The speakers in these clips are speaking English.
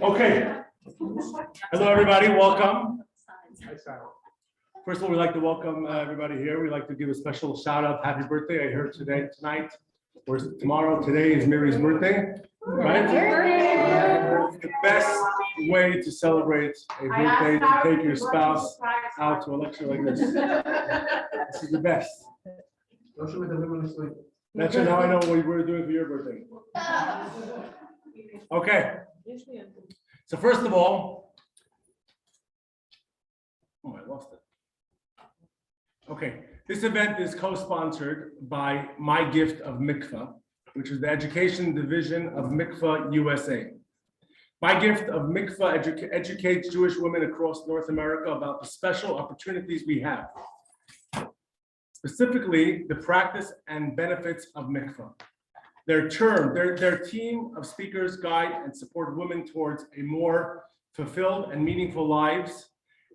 Okay. Hello, everybody. Welcome. Hi, Sara. First of all, we'd like to welcome everybody here. We'd like to give a special shout out. Happy birthday. I heard tonight, or tomorrow. Today is Mary's birthday, right? The best way to celebrate a birthday to take your spouse out to a lecture like this. This is the best. That's how I know what we're doing for your birthday. Okay. So first of all, oh, I lost it. Okay, this event is co-sponsored by My Gift of Mikvah, which is the education division of Mikvah USA. My Gift of Mikvah educates Jewish women across North America about the special opportunities we have, specifically the practice and benefits of mikvah. Their team of speakers guide and support women towards a more fulfilled and meaningful lives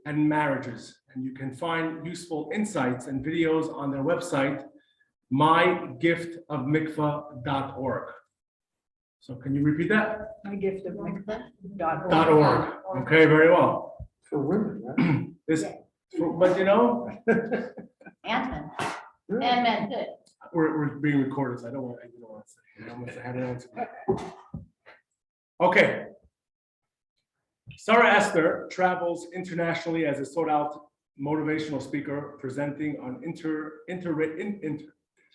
and marriages. And you can find useful insights and videos on their website, mygiftofmikvah.org. So can you repeat that? mygiftofmikvah.org. Okay, very well. For women, right? But you know, And men too. we're being recorded, so I don't want to say. Okay. Sara Esther travels internationally as a sought-out motivational speaker, presenting on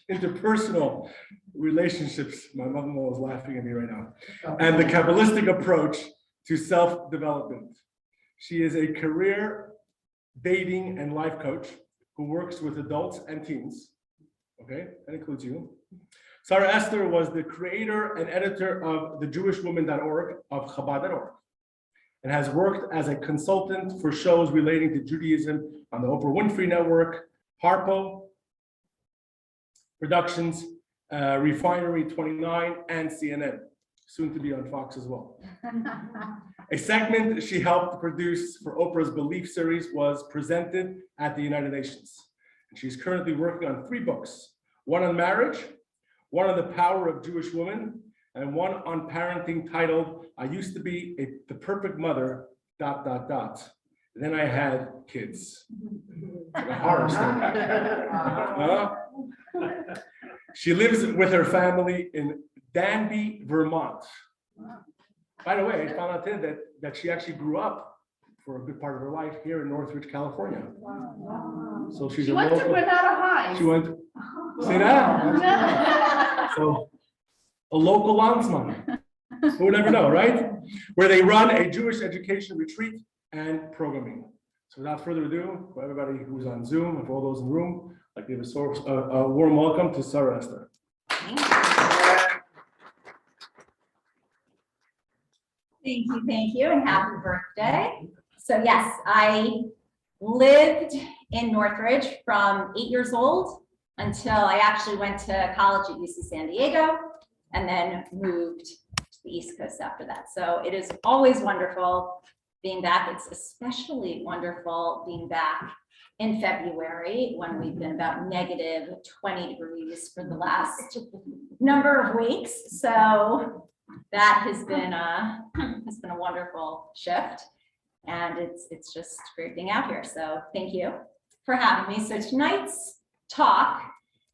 interpersonal relationships. My mother-in-law is laughing at me right now. And the Kabbalistic approach to self-development. She is a career, dating, and life coach who works with adults and teens. Okay, that includes you. Sara Esther was the creator and editor of thejewishwoman.org of Chabad.org and has worked as a consultant for shows relating to Judaism on the Oprah Winfrey Network, Harpo Productions, Refinery 29, and CNN, soon to be on Fox as well. A segment she helped produce for Oprah's Belief series was presented at the United Nations. And she's currently working on 3 books, one on marriage, one on the power of Jewish women, and one on parenting titled, I used to be the perfect mother, ... Then I had kids. Like a horror story. She lives with her family in Danby, Vermont. By the way, I found out today that she actually grew up for a good part of her life here in Northridge, California. So she went to Granada High. She went, see that? So a local landsman. Who would never know, right? Where they run a Jewish education retreat and programming. So without further ado, for everybody who's on Zoom and for all those in the room, I'd like to give a warm welcome to Sara Esther. Thank you, and happy birthday. So yes, I lived in Northridge from 8 years old until I actually went to college at UC San Diego and then moved to the East Coast after that. So it is always wonderful being back. It's especially wonderful being back in February when we've been about negative 20 degrees for the last number of weeks. So that has been a wonderful shift, and it's just great being out here. So thank you for having me. So tonight's talk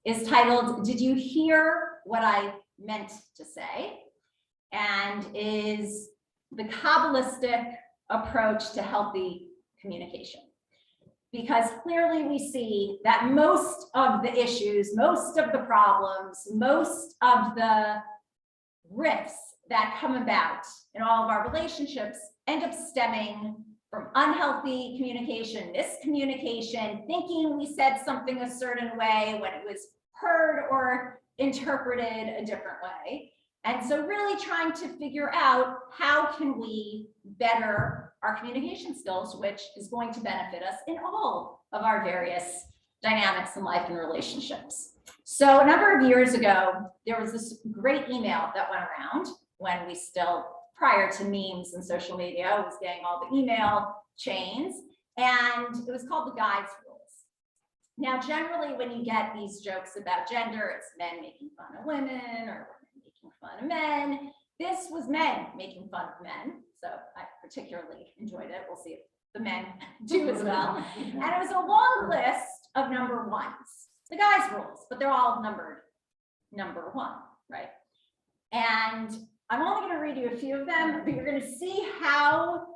is titled, Did You Hear What I Meant to Say? And is the Kabbalistic approach to healthy communication. Because clearly we see that most of the issues, most of the problems, most of the rifts that come about in all of our relationships end up stemming from unhealthy communication, miscommunication, thinking we said something a certain way when it was heard or interpreted a different way. And so really trying to figure out how can we better our communication skills, which is going to benefit us in all of our various dynamics in life and relationships. So a number of years ago, there was this great email that went around when we still, prior to memes and social media, was getting all the email chains, and it was called the Guides Rules. Now, generally, when you get these jokes about gender, it's men making fun of women or women making fun of men. this was men making fun of men, so I particularly enjoyed it. We'll see if the men do as well. And it was a long list of number ones, the guys' rules, but they're all numbered number one, right? And I'm only going to read you a few of them, but you're going to see how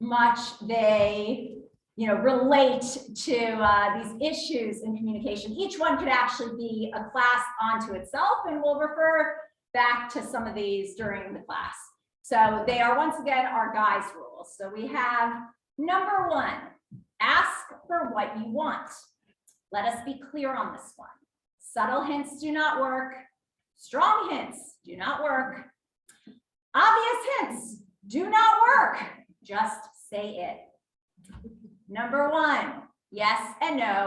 much they, relate to these issues in communication. Each one could actually be a class onto itself, and we'll refer back to some of these during the class. So they are, once again, our guys' rules. So we have number one, ask for what you want. Let us be clear on this one. Subtle hints do not work. Strong hints do not work. Obvious hints do not work. Just say it. Number one, yes and no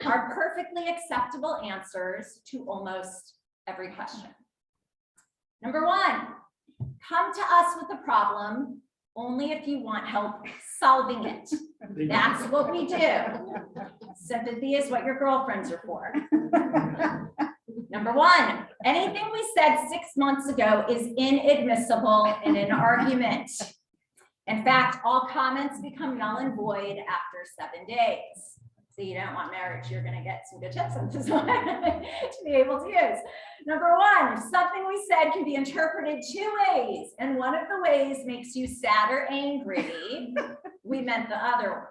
are perfectly acceptable answers to almost every question. Number one, come to us with a problem only if you want help solving it. That's what we do. Sympathy is what your girlfriends are for. Number one, anything we said 6 months ago is inadmissible in an argument. In fact, all comments become null and void after 7 days. So you don't want marriage, you're gonna get some good tips on this one to be able to use. Number one, something we said can be interpreted 2 ways, and one of the ways makes you sad or angry. We meant the other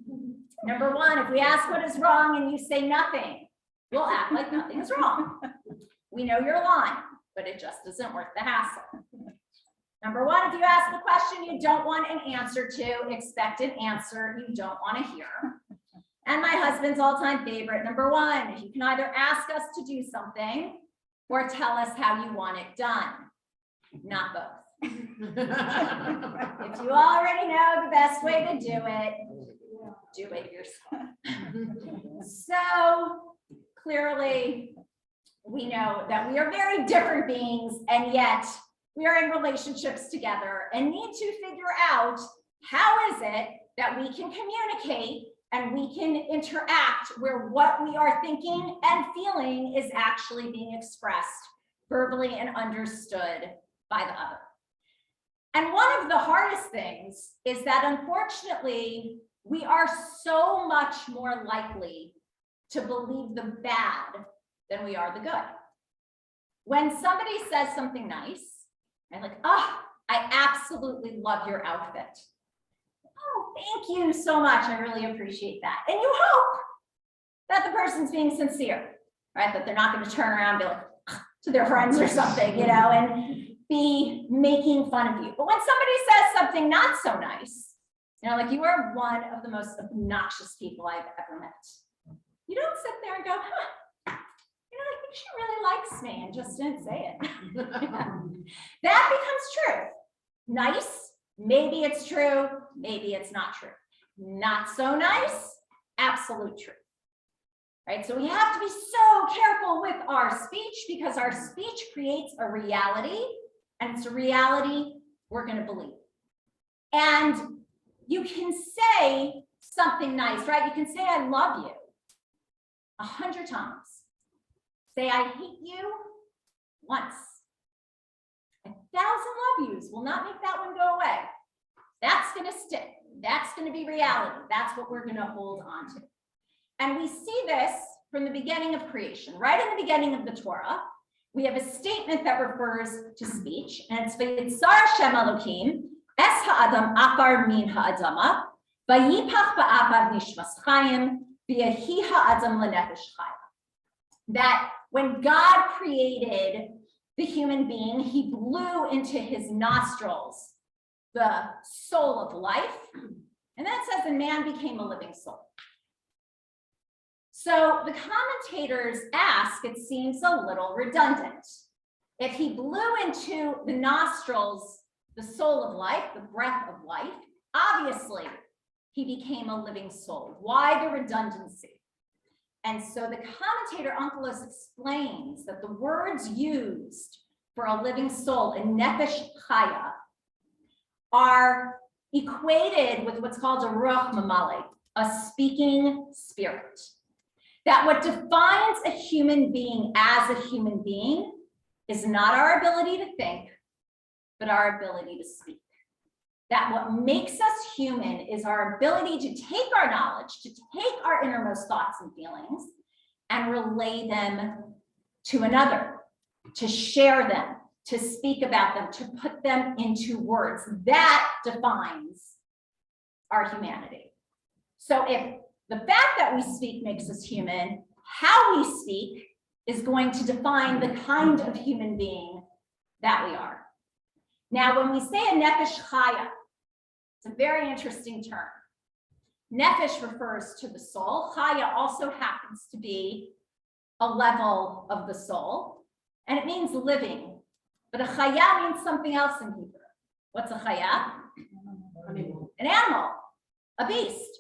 one. Number one, if we ask what is wrong and you say nothing, we'll act like nothing is wrong. We know you're lying, but it just isn't worth the hassle. Number one, if you ask a question you don't want an answer to, expect an answer you don't want to hear. And my husband's all-time favorite, number one, you can either ask us to do something or tell us how you want it done. Not both. If you already know the best way to do it yourself. So clearly, we know that we are very different beings, and yet we are in relationships together and need to figure out how is it that we can communicate and we can interact where what we are thinking and feeling is actually being expressed verbally and understood by the other. And one of the hardest things is that unfortunately, we are so much more likely to believe the bad than we are the good. When somebody says something nice, I'm like, oh, I absolutely love your outfit. Oh, thank you so much. I really appreciate that. And you hope that the person's being sincere, right? That they're not going to turn around and be like to their friends or something, and be making fun of you. But when somebody says something not so nice, like you are one of the most obnoxious people I've ever met. You don't sit there and go, I think she really likes me and just didn't say it. That becomes truth. Nice, maybe it's true, maybe it's not true. Not so nice, absolute truth. Right? So we have to be so careful with our speech because our speech creates a reality, and it's a reality we're going to believe. And you can say something nice, right? You can say, I love you 100 times. Say, I hate you once. 1,000 love yous will not make that one go away. That's going to stick. That's going to be reality. That's what we're going to hold on to. And we see this from the beginning of creation. Right in the beginning of the Torah, we have a statement that refers to speech, and it's V'yitzar Shem Elokim es ha'adam akar min ha'adama v'yipach ba'apav nishmas chayim v'yehi ha'adam lenefesh chayim. That when God created the human being, he blew into his nostrils the soul of life. And then it says, and man became a living soul. So the commentators ask, it seems a little redundant. If he blew into the nostrils the soul of life, the breath of life, obviously he became a living soul. Why the redundancy? And so the commentator Onkelos explains that the words used for a living soul in nefesh chaya are equated with what's called a ruach mamale, a speaking spirit. That what defines a human being as a human being is not our ability to think, but our ability to speak. That what makes us human is our ability to take our knowledge, to take our innermost thoughts and feelings and relay them to another, to share them, to speak about them, to put them into words. That defines our humanity. So if the fact that we speak makes us human, how we speak is going to define the kind of human being that we are. Now, when we say a nefesh chaya, it's a very interesting term. Nefesh refers to the soul. Chaya also happens to be a level of the soul, and it means living. But a chaya means something else in Hebrew. What's a chaya? An animal, a beast.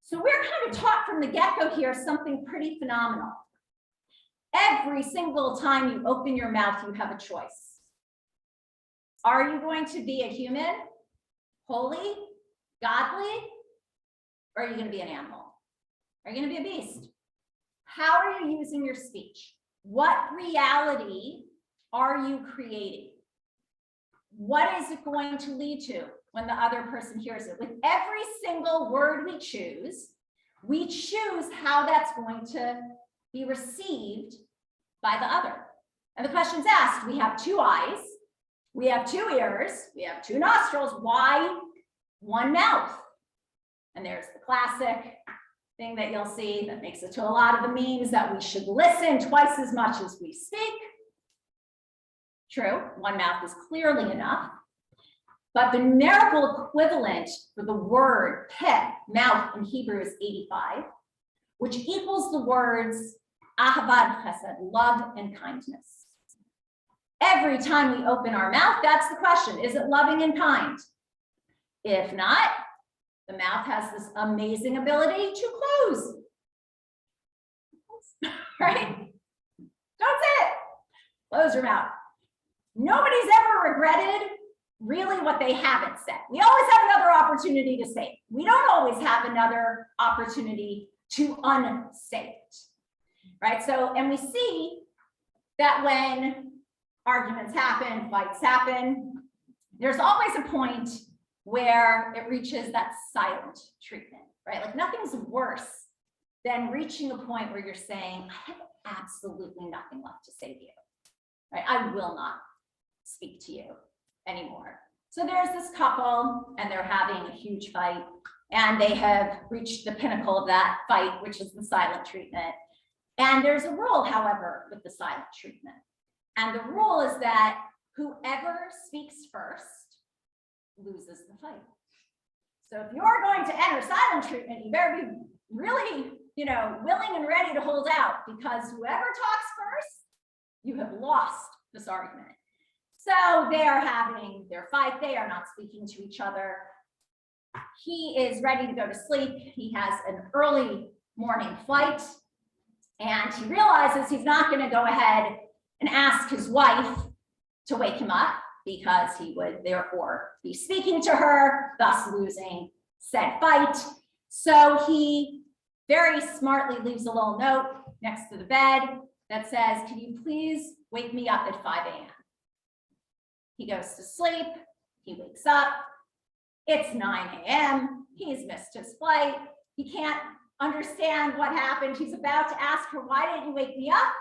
So we're kind of taught from the get-go here something pretty phenomenal. Every single time you open your mouth, you have a choice. Are you going to be a human, holy, godly, or are you going to be an animal? Are you going to be a beast? How are you using your speech? What reality are you creating? What is it going to lead to when the other person hears it? With every single word we choose how that's going to be received by the other. And the question's asked, we have two eyes, we have two ears, we have two nostrils, why one mouth? And there's the classic thing that you'll see that makes it to a lot of the memes that we should listen twice as much as we speak. True, one mouth is clearly enough. But the numerical equivalent for the word peh, mouth in Hebrew is 85, which equals the words ahavad chesed, love and kindness. Every time we open our mouth, that's the question. Is it loving and kind? If not, the mouth has this amazing ability to close. Right? Don't say it. Close your mouth. Nobody's ever regretted really what they haven't said. We always have another opportunity to say it. We don't always have another opportunity to unsay it. Right? So, and we see that when arguments happen, fights happen, there's always a point where it reaches that silent treatment, right? Like nothing's worse than reaching a point where you're saying, I have absolutely nothing left to say to you, right? I will not speak to you anymore. So there's this couple and they're having a huge fight and they have reached the pinnacle of that fight, which is the silent treatment. And there's a rule, however, with the silent treatment. And the rule is that whoever speaks first loses the fight. So if you're going to enter silent treatment, you better be really, willing and ready to hold out, because whoever talks first, you have lost this argument. So they are having their fight. They are not speaking to each other. He is ready to go to sleep. He has an early morning flight, and he realizes he's not going to go ahead and ask his wife to wake him up, because he would therefore be speaking to her, thus losing said fight. So he very smartly leaves a little note next to the bed that says, can you please wake me up at 5 a.m.? He goes to sleep, he wakes up, it's 9 a.m., he's missed his flight, he can't understand what happened. He's about to ask her, why didn't you wake me up?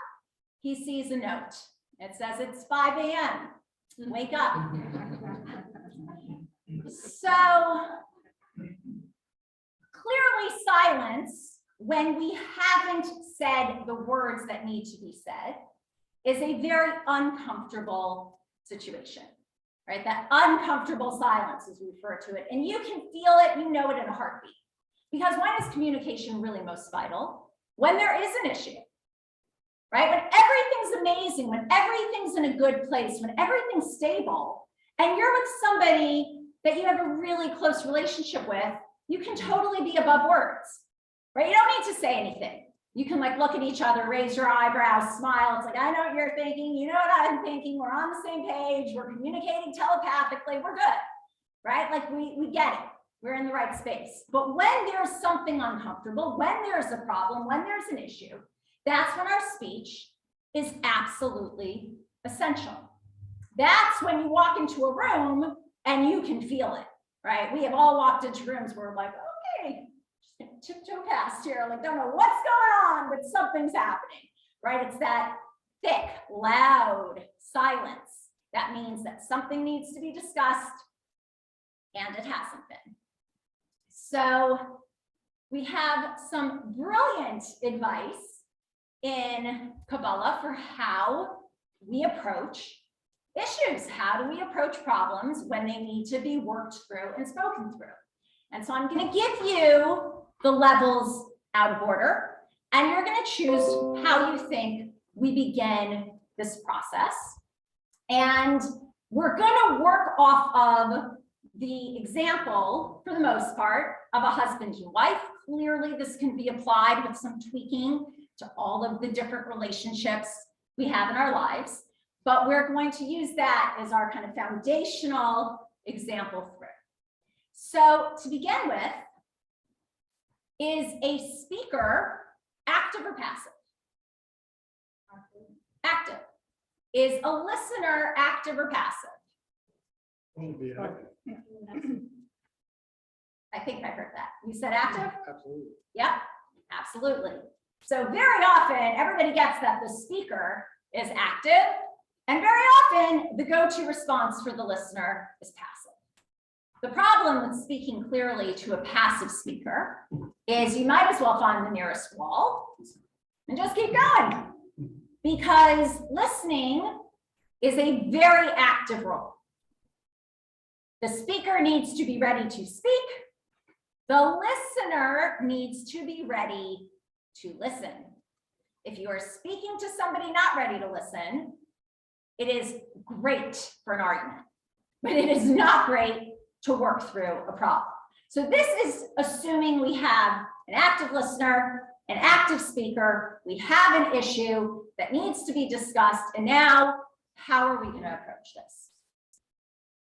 He sees a note. It says it's 5 a.m. Wake up. So clearly silence, when we haven't said the words that need to be said, is a very uncomfortable situation, right? That uncomfortable silence, as we refer to it. And you can feel it, you know it in a heartbeat. Because when is communication really most vital? When there is an issue. Right? When everything's amazing, when everything's in a good place, when everything's stable, and you're with somebody that you have a really close relationship with, you can totally be above words, right? You don't need to say anything. You can look at each other, raise your eyebrows, smile. It's like, I know what you're thinking. You know what I'm thinking. We're on the same page. We're communicating telepathically. We're good, right? We get it. We're in the right space. But when there's something uncomfortable, when there's a problem, when there's an issue, that's when our speech is absolutely essential. That's when you walk into a room and you can feel it, right? We have all walked into rooms where we're like, okay, just gonna tiptoe past here, like, don't know what's going on, but something's happening, right? It's that thick, loud silence. That means that something needs to be discussed and it hasn't been. So we have some brilliant advice in Kabbalah for how we approach issues. How do we approach problems when they need to be worked through and spoken through? And so I'm going to give you the levels out of order, and you're going to choose how you think we begin this process. And we're going to work off of the example, for the most part, of a husband and wife. Clearly, this can be applied with some tweaking to all of the different relationships we have in our lives. But we're going to use that as our kind of foundational example through. So to begin with, is a speaker active or passive? Active. Is a listener active or passive? I think I heard that. You said active? Absolutely. Yep, absolutely. So very often, everybody gets that the speaker is active, and very often, the go-to response for the listener is passive. The problem with speaking clearly to a passive speaker is you might as well find the nearest wall and just keep going, because listening is a very active role. The speaker needs to be ready to speak. The listener needs to be ready to listen. If you are speaking to somebody not ready to listen, it is great for an argument, but it is not great to work through a problem. So this is assuming we have an active listener, an active speaker, we have an issue that needs to be discussed, and now how are we going to approach this?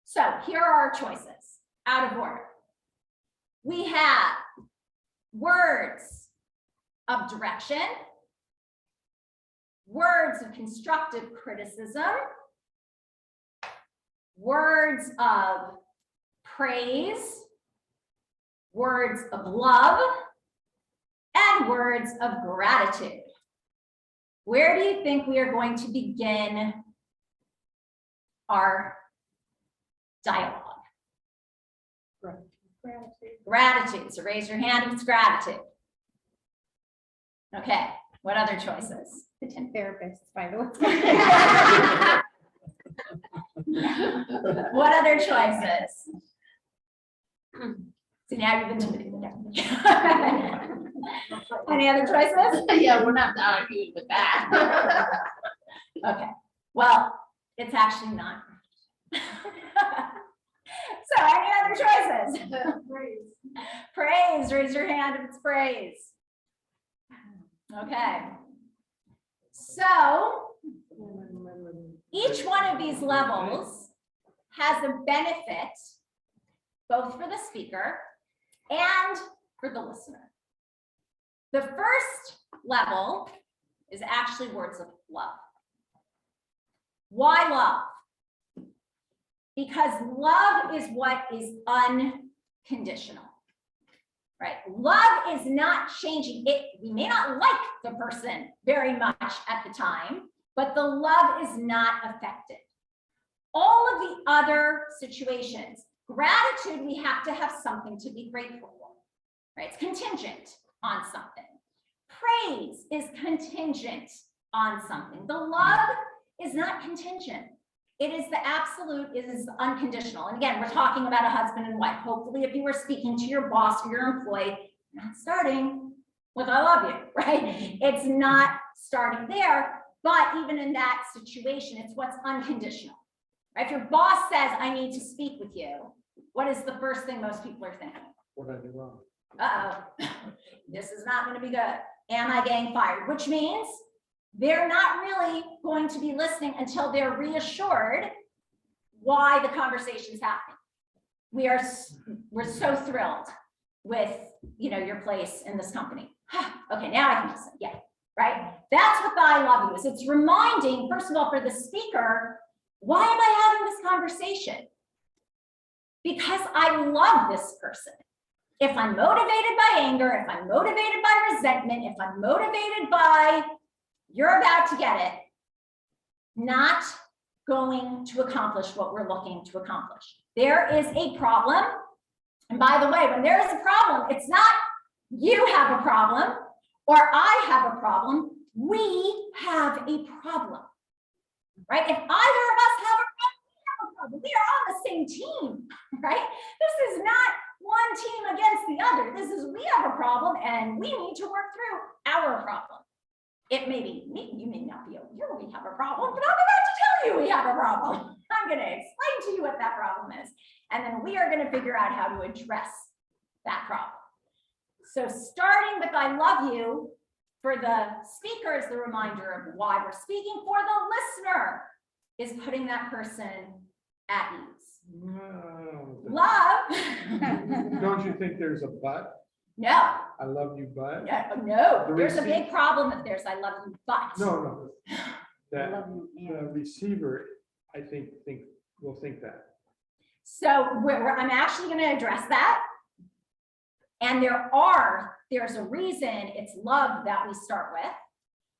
So here are our choices, out of order. We have words of direction, words of constructive criticism, words of praise, words of love, and words of gratitude. Where do you think we are going to begin our dialogue? Gratitude. So raise your hand if it's gratitude. Okay, what other choices? Pretend therapists, by the way. What other choices? So now you've intimidated me. Any other choices? Yeah, we're not arguing with that. Okay, well, it's actually not. So any other choices? Praise, raise your hand if it's praise. Okay. So each one of these levels has a benefit both for the speaker and for the listener. The first level is actually words of love. Why love? Because love is what is unconditional, right? Love is not changing it. We may not like the person very much at the time, but the love is not affected. All of the other situations, gratitude, we have to have something to be grateful for, right? It's contingent on something. Praise is contingent on something. The love is not contingent. It is the absolute, it is unconditional. And again, we're talking about a husband and wife. Hopefully, if you were speaking to your boss or your employee, you're not starting with I love you, right? It's not starting there, but even in that situation, it's what's unconditional. Right? If your boss says, I need to speak with you, what is the first thing most people are thinking? What did I do wrong? Uh-oh, this is not going to be good. Am I getting fired? Which means they're not really going to be listening until they're reassured why the conversation's happening. We're so thrilled with, your place in this company. Okay, now I can listen. Yeah, right. That's what the I love you is. It's reminding, first of all, for the speaker, Why am I having this conversation? Because I love this person. If I'm motivated by anger, if I'm motivated by resentment, if I'm motivated by you're about to get it, not going to accomplish what we're looking to accomplish. There is a problem. And by the way, when there is a problem, it's not you have a problem or I have a problem. We have a problem, right? If either of us have a problem, we are on the same team, right? This is not one team against the other. This is we have a problem and we need to work through our problem. It may be me, you may not be aware we have a problem, but I'm about to tell you we have a problem. I'm going to explain to you what that problem is. And then we are going to figure out how to address that problem. So starting with I love you for the speaker is the reminder of why we're speaking. For the listener is putting that person at ease. No. Love. Don't you think there's a but? No. I love you, but? No. The There's a receipt- big problem if there's I love you, but. No. I That love you, the and. receiver, I think will think that. So I'm actually going to address that. And there's a reason it's love that we start with,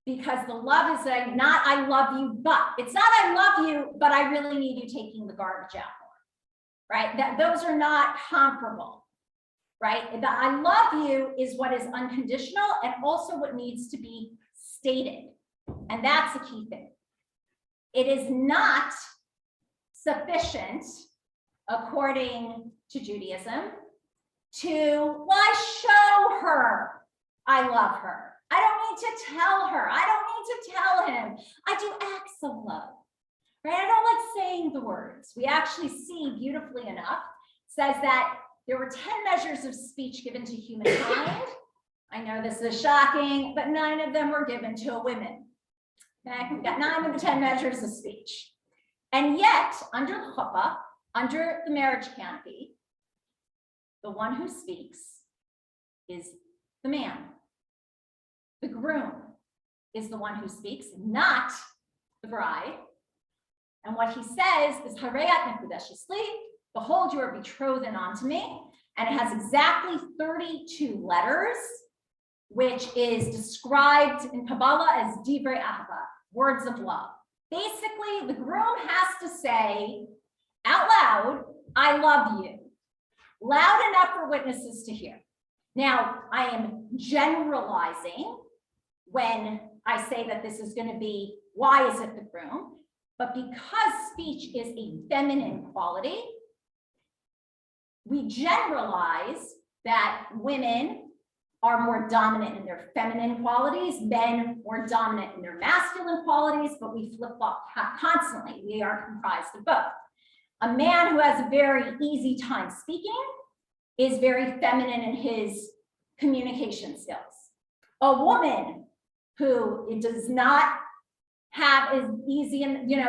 because the love is not I love you, but it's not I love you, but I really need you taking the garbage out more, right? Those are not comparable, right? The I love you is what is unconditional and also what needs to be stated. And that's the key thing. It is not sufficient, according to Judaism, to show her I love her. I don't need to tell her. I don't need to tell him. I do acts of love, right? I don't like saying the words. We actually see beautifully enough, says that there were 10 measures of speech given to humankind. I know this is shocking, but 9 of them were given to women. Okay, we've got 9 of the 10 measures of speech. And yet, under the chuppah, under the marriage canopy, the one who speaks is the man. The groom is the one who speaks, not the bride. And what he says is, Harayat Nekudeshli, behold, you are betrothed unto me. And it has exactly 32 letters, which is described in Kabbalah as divrei ahava, words of love. Basically, the groom has to say out loud, I love you, loud enough for witnesses to hear. Now, I am generalizing when I say that this is going to be, why is it the groom? But because speech is a feminine quality, we generalize that women are more dominant in their feminine qualities, men more dominant in their masculine qualities, but we flip-flop constantly. We are comprised of both. A man who has a very easy time speaking is very feminine in his communication skills. A woman who it does not have as easy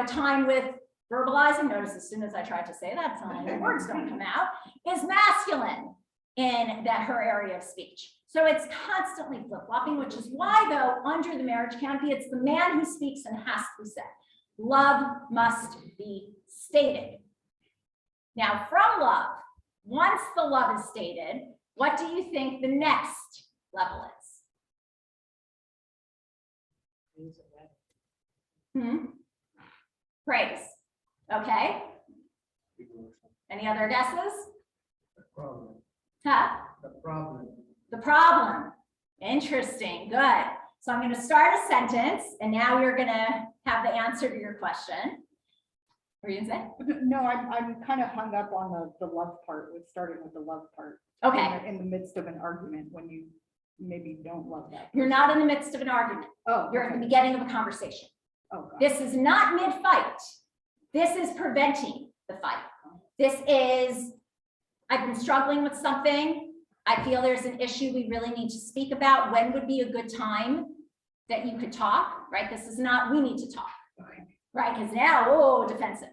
time with verbalizing, notice as soon as I try to say that, some the words don't come out, is masculine in her area of speech. So it's constantly flip-flopping, which is why, though, under the marriage canopy, it's the man who speaks and has to be said. Love must be stated. Now, from love, once the love is stated, what do you think the next level is? Praise. Okay. Any other guesses? The problem. Huh? The problem. The problem. Interesting. Good. So I'm going to start a sentence, and now you're going to have the answer to your question. What were you going to say? No, I'm kind of hung up on the love part, with starting with the love part. Okay. In the midst of an argument, when you maybe don't love that. You're not in the midst of an argument. Oh, You're at okay. the beginning of a conversation. Oh, God. This is not mid-fight. This is preventing the fight. This is, I've been struggling with something. I feel there's an issue we really need to speak about. When would be a good time that you could talk, right? This is not, we need to talk, right? Because now, oh, defensive,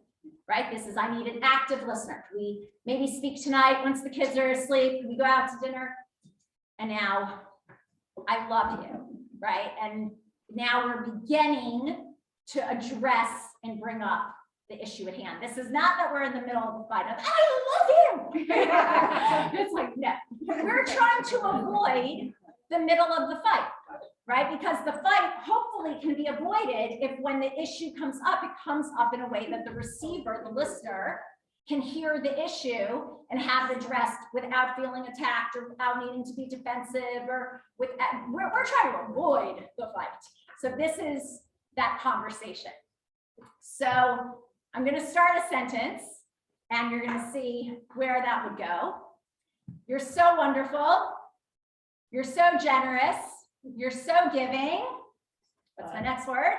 right? This is, I need an active listener. We maybe speak tonight once the kids are asleep. We go out to dinner. And now, I love you, right? And now we're beginning to address and bring up the issue at hand. This is not that we're in the middle of a fight of, I love him. It's like, no, we're trying to avoid the middle of the fight, right? Because the fight hopefully can be avoided if when the issue comes up, it comes up in a way that the receiver, the listener, can hear the issue and have it addressed without feeling attacked or without needing to be defensive or with, we're trying to avoid the fight. So this is that conversation. So I'm going to start a sentence and you're going to see where that would go. You're so wonderful. You're so generous. You're so giving. What's the next word?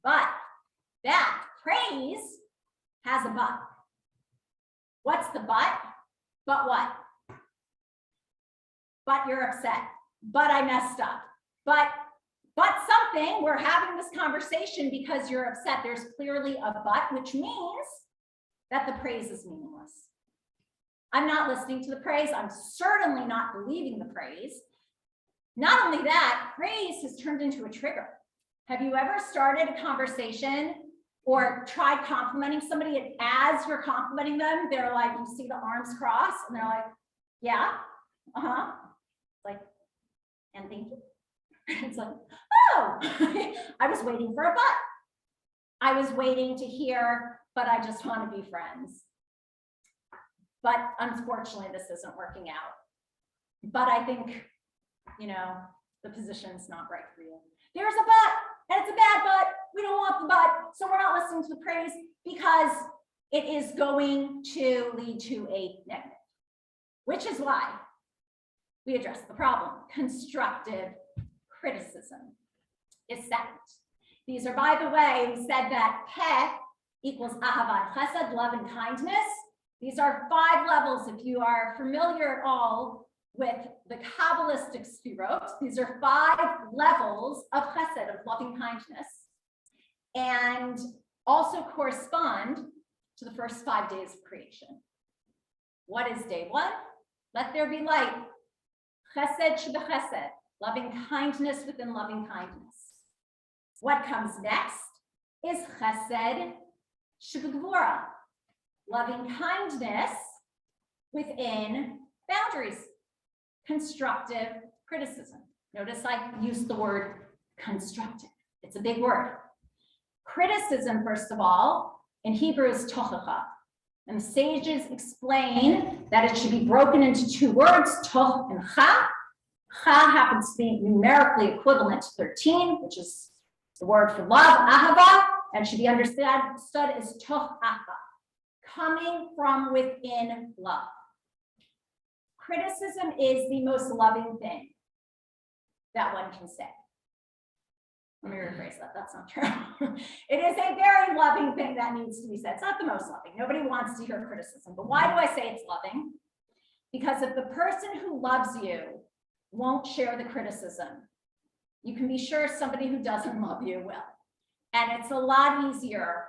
But that praise has a but. What's the but? But what? But you're upset. But I messed up. But something, we're having this conversation because you're upset. There's clearly a but, which means that the praise is meaningless. I'm not listening to the praise. I'm certainly not believing the praise. Not only that, praise has turned into a trigger. Have you ever started a conversation or tried complimenting somebody, and as you're complimenting them, they're like, you see the arms cross, and they're like, yeah, like, and thank you. It's like, oh, I was waiting for a but. I was waiting to hear, but I just want to be friends. But unfortunately, this isn't working out. But I think, the position's not right for you. There's a but, and it's a bad but. We don't want the but, so we're not listening to the praise because it is going to lead to a negative, which is why we address the problem. Constructive criticism is second. These are, by the way, we said that He equals ahavat chesed, love and kindness. These are 5 levels. If you are familiar at all with the Kabbalistic sfirot, these are 5 levels of chesed, of loving kindness, and also correspond to the first 5 days of creation. What is day 1? Let there be light. Chesed shebechesed, loving kindness within loving kindness. What comes next is chesed shebegvura, loving kindness within boundaries. Constructive criticism. Notice I used the word constructive. It's a big word. Criticism, first of all, in Hebrew is tochacha. And the sages explain that it should be broken into 2 words, toch and cha. Cha happens to be numerically equivalent to 13, which is the word for love, ahava, and should be understood as toch acha, coming from within love. Criticism is the most loving thing that one can say. Let me rephrase that. That's not true. It is a very loving thing that needs to be said. It's not the most loving. Nobody wants to hear criticism. But why do I say it's loving? Because if the person who loves you won't share the criticism, you can be sure somebody who doesn't love you will. And it's a lot easier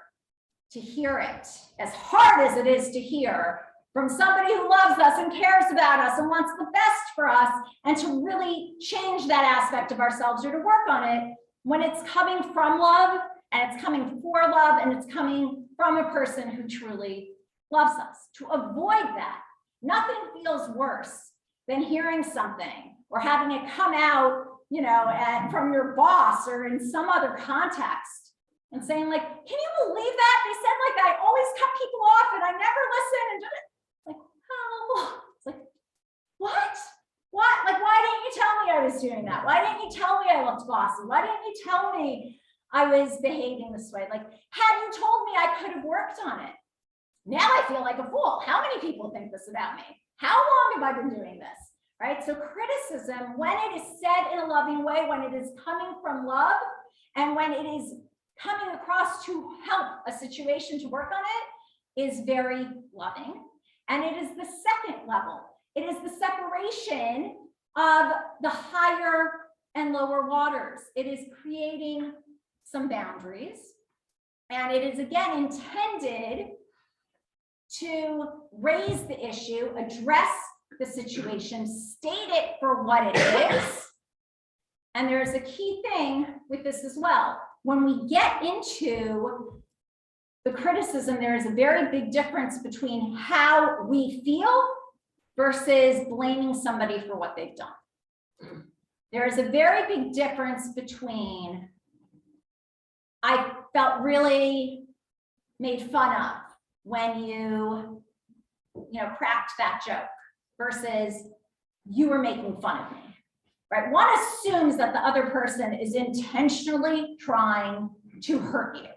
to hear it, as hard as it is to hear from somebody who loves us and cares about us and wants the best for us, and to really change that aspect of ourselves or to work on it, when it's coming from love and it's coming for love and it's coming from a person who truly loves us. To avoid that, nothing feels worse than hearing something or having it come out, from your boss or in some other context and saying like, can you believe that? They said like, I always cut people off and I never listen, and like, oh, it's like, what? What? Like, why didn't you tell me I was doing that? Why didn't you tell me I looked bossy? Why didn't you tell me I was behaving this way? Like, had you told me, I could have worked on it. Now I feel like a fool. How many people think this about me? How long have I been doing this? Right? So criticism, when it is said in a loving way, when it is coming from love, and when it is coming across to help a situation to work on it, is very loving. And it is the second level. It is the separation of the higher and lower waters. It is creating some boundaries. And it is again intended to raise the issue, address the situation, state it for what it is. And there's a key thing with this as well. when we get into the criticism, there is a very big difference between how we feel versus blaming somebody for what they've done. There is a very big difference between I felt really made fun of when you cracked that joke versus you were making fun of me, right? One assumes that the other person is intentionally trying to hurt you.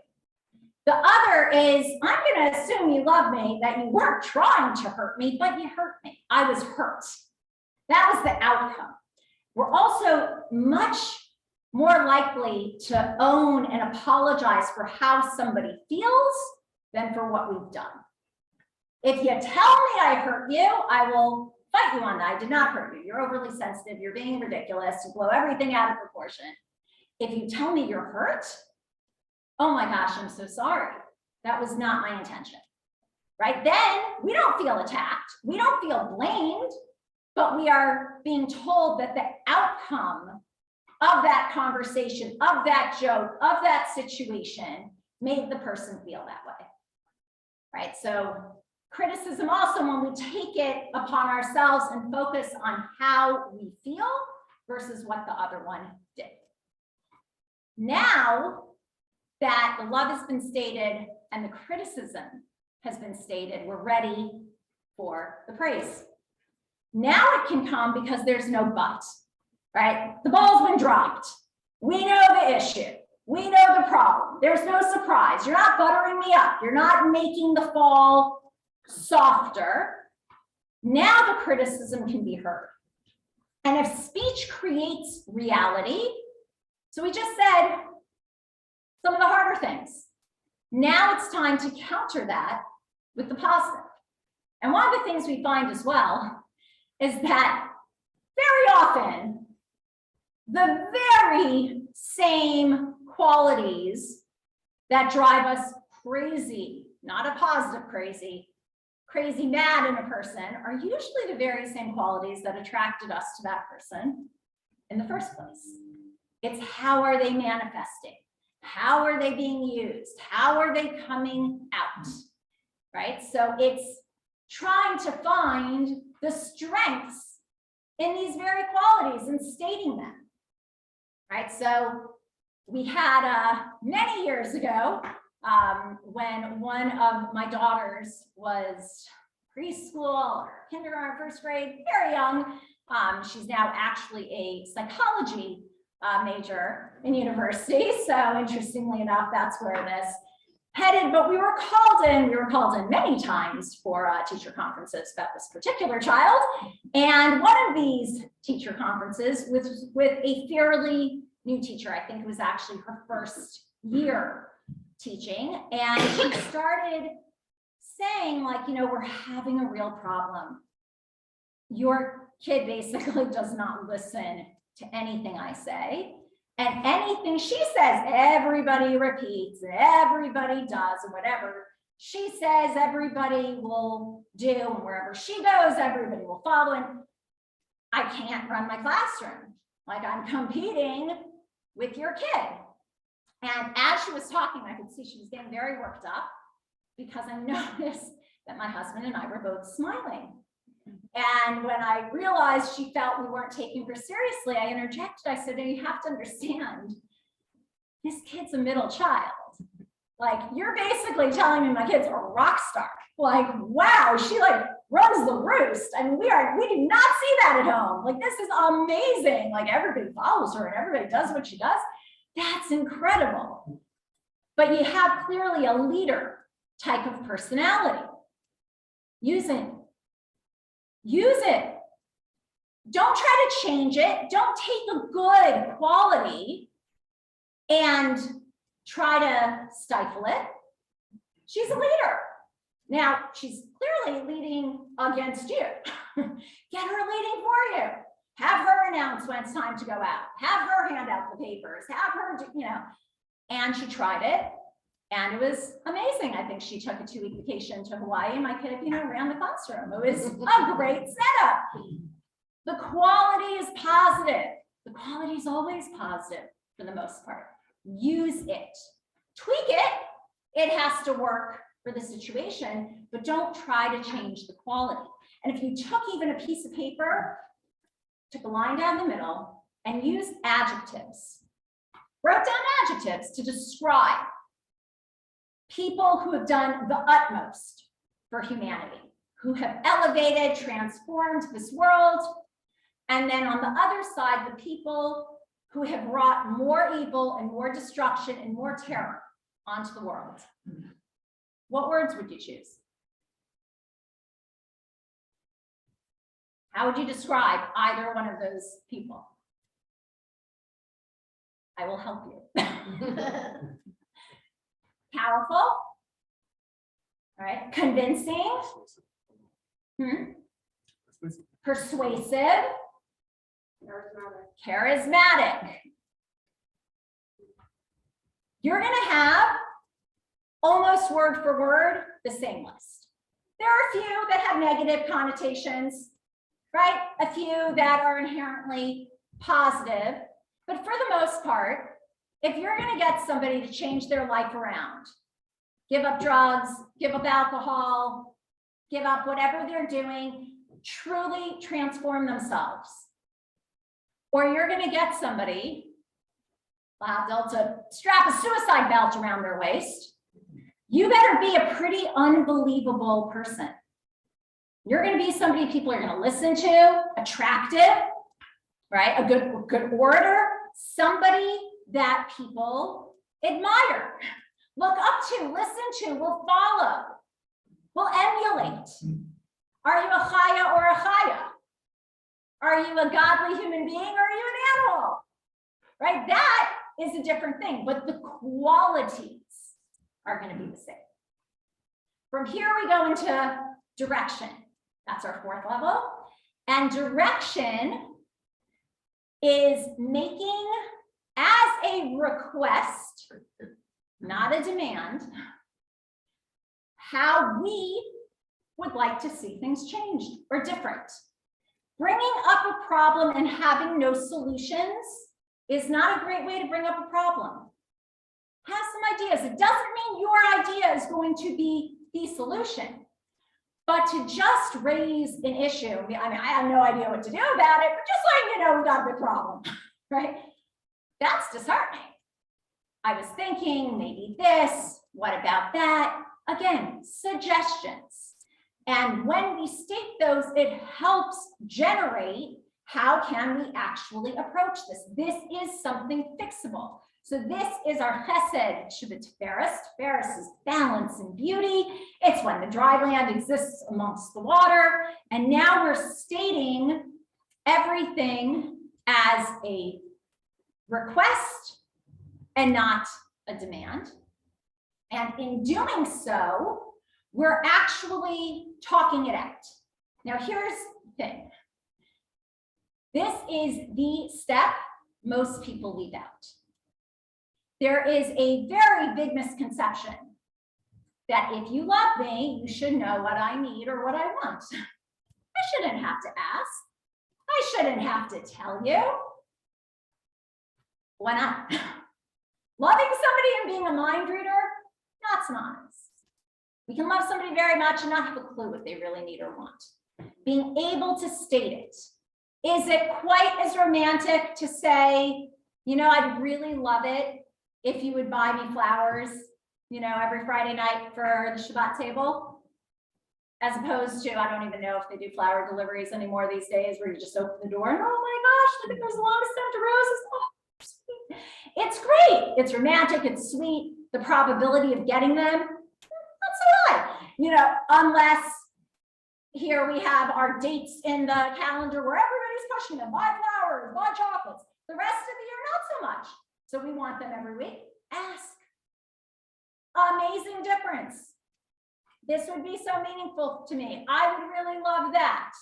The other is, I'm going to assume you love me, that you weren't trying to hurt me, but you hurt me. I was hurt. That was the outcome. We're also much more likely to own and apologize for how somebody feels than for what we've done. If you tell me I hurt you, I will fight you on that. I did not hurt you. You're overly sensitive. You're being ridiculous. You blow everything out of proportion. If you tell me you're hurt, oh my gosh, I'm so sorry. That was not my intention, right? Then we don't feel attacked. We don't feel blamed, but we are being told that the outcome of that conversation, of that joke, of that situation made the person feel that way, right? So criticism also, when we take it upon ourselves and focus on how we feel versus what the other one did. Now that the love has been stated and the criticism has been stated, we're ready for the praise. Now it can come because there's no but, right? The ball's been dropped. We know the issue. We know the problem. There's no surprise. You're not buttering me up. You're not making the fall softer. Now the criticism can be heard. And if speech creates reality, so we just said some of the harder things. Now it's time to counter that with the positive. And one of the things we find as well is that very often the very same qualities that drive us crazy, not a positive crazy, crazy mad in a person, are usually the very same qualities that attracted us to that person in the first place. It's how are they manifesting? How are they being used? How are they coming out, right? So it's trying to find the strengths in these very qualities and stating them, right? So we had many years ago, when one of my daughters was preschool or kindergarten, first grade, very young. She's now actually a psychology major in university. So interestingly enough, that's where this headed, but we were called in many times for teacher conferences about this particular child. And one of these teacher conferences was with a fairly new teacher. I think it was actually her first year teaching. And she started saying, like, we're having a real problem. Your kid basically does not listen to anything I say. And anything she says, everybody repeats, and everybody does, and whatever she says, everybody will do, and wherever she goes, everybody will follow. And I can't run my classroom. Like, I'm competing with your kid. And as she was talking, I could see she was getting very worked up because I noticed that my husband and I were both smiling. And when I realized she felt we weren't taking her seriously, I interjected. I said, you have to understand, this kid's a middle child. Like, you're basically telling me my kid's a rock star. Like, wow, she runs the roost. I mean, we do not see that at home. Like, this is amazing. Like, everybody follows her and everybody does what she does. That's incredible. But you have clearly a leader type of personality. Use it. Don't try to change it. Don't take a good quality and try to stifle it. She's a leader. Now, she's clearly leading against you. Get her leading for you. Have her announce when it's time to go out. Have her hand out the papers. Have her, and she tried it. And it was amazing. I think she took a 2-week vacation to Hawaii, and my kid, ran the classroom. It was a great setup. The quality is positive. The quality is always positive for the most part. use it. Tweak it, it has to work for the situation, but don't try to change the quality. And if you took even a piece of paper, took a line down the middle, and used adjectives, wrote down adjectives to describe people who have done the utmost for humanity, who have elevated, transformed this world, and then on the other side, the people who have wrought more evil and more destruction and more terror onto the world. What words would you choose? How would you describe either one of those people? I will help you. Powerful. All right. Convincing. Persuasive. Charismatic. You're going to have almost word for word the same list. There are a few that have negative connotations, right? A few that are inherently positive. But for the most part, if you're going to get somebody to change their life around, give up drugs, give up alcohol, give up whatever they're doing, truly transform themselves, or you're going to get somebody to strap a suicide belt around their waist, you better be a pretty unbelievable person. You're going to be somebody people are going to listen to, attractive, right? A good orator, somebody that people admire, look up to, listen to, will follow, will emulate. Are you a chaya or a chaya? Are you a godly human being or are you an animal? Right? That is a different thing, but the qualities are going to be the same. From here, we go into direction. That's our fourth level. And direction is making as a request, not a demand, how we would like to see things changed or different. Bringing up a problem and having no solutions is not a great way to bring up a problem. Have some ideas. It doesn't mean your idea is going to be the solution, but to just raise an issue. I mean, I have no idea what to do about it, but just letting you know we got a big problem, right? That's disheartening. I was thinking maybe this, what about that? Again, suggestions. And when we state those, it helps generate how can we actually approach this? This is something fixable. So this is our chesed shebetiferes. Tiferes is balance and beauty. It's when the dry land exists amongst the water. And now we're stating everything as a request and not a demand. And in doing so, we're actually talking it out. Now, here's the thing. This is the step most people leave out. There is a very big misconception that if you love me, you should know what I need or what I want. I shouldn't have to ask. I shouldn't have to tell you. Why not? Loving somebody and being a mind reader, not synonymous. We can love somebody very much and not have a clue what they really need or want. Being able to state it. Is it quite as romantic to say, you know, I'd really love it if you would buy me flowers, you know, every Friday night for the Shabbat table? As opposed to, I don't even know if they do flower deliveries anymore these days, where you just open the door and, oh my gosh, look at those long stemmed roses. Oh, sweet. It's great. It's romantic. It's sweet. The probability of getting them, not so high. You know, unless here we have our dates in the calendar where everybody's pushing them, buy flowers, buy chocolates. The rest of the year, not so much. So we want them every week. Ask. Amazing difference. This would be so meaningful to me. I would really love that.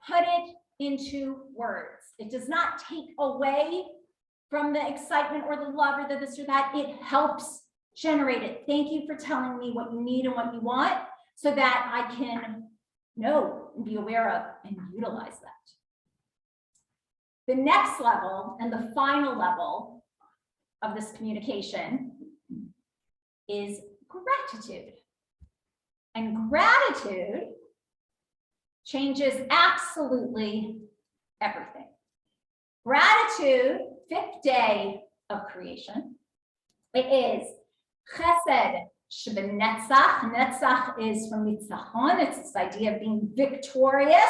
Put it into words. It does not take away from the excitement or the love or the this or that. It helps generate it. Thank you for telling me what you need and what you want so that I can know and be aware of and utilize that. The next level and the final level of this communication is gratitude. And gratitude changes absolutely everything. Gratitude, 5th day of creation. It is chesed shebenetzach. Netzach is from nitzachon. It's this idea of being victorious.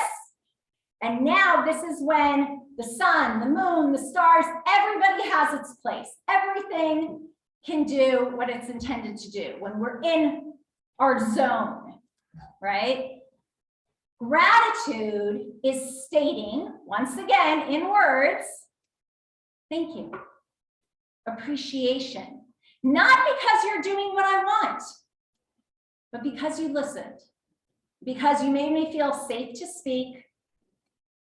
And now this is when the sun, the moon, the stars, everybody has its place. Everything can do what it's intended to do when we're in our zone, right? Gratitude is stating, once again, in words, thank you, appreciation. Not because you're doing what I want, but because you listened, because you made me feel safe to speak,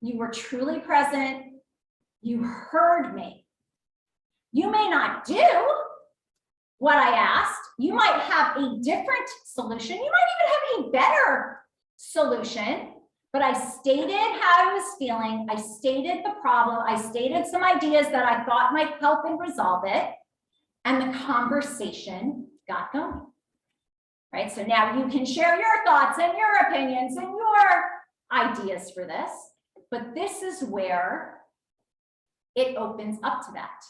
you were truly present, you heard me. You may not do what I asked, you might have a different solution, you might even have a better solution, but I stated how I was feeling, I stated the problem, I stated some ideas that I thought might help and resolve it, and the conversation got going, right? So now you can share your thoughts and your opinions and your ideas for this, but this is where it opens up to that.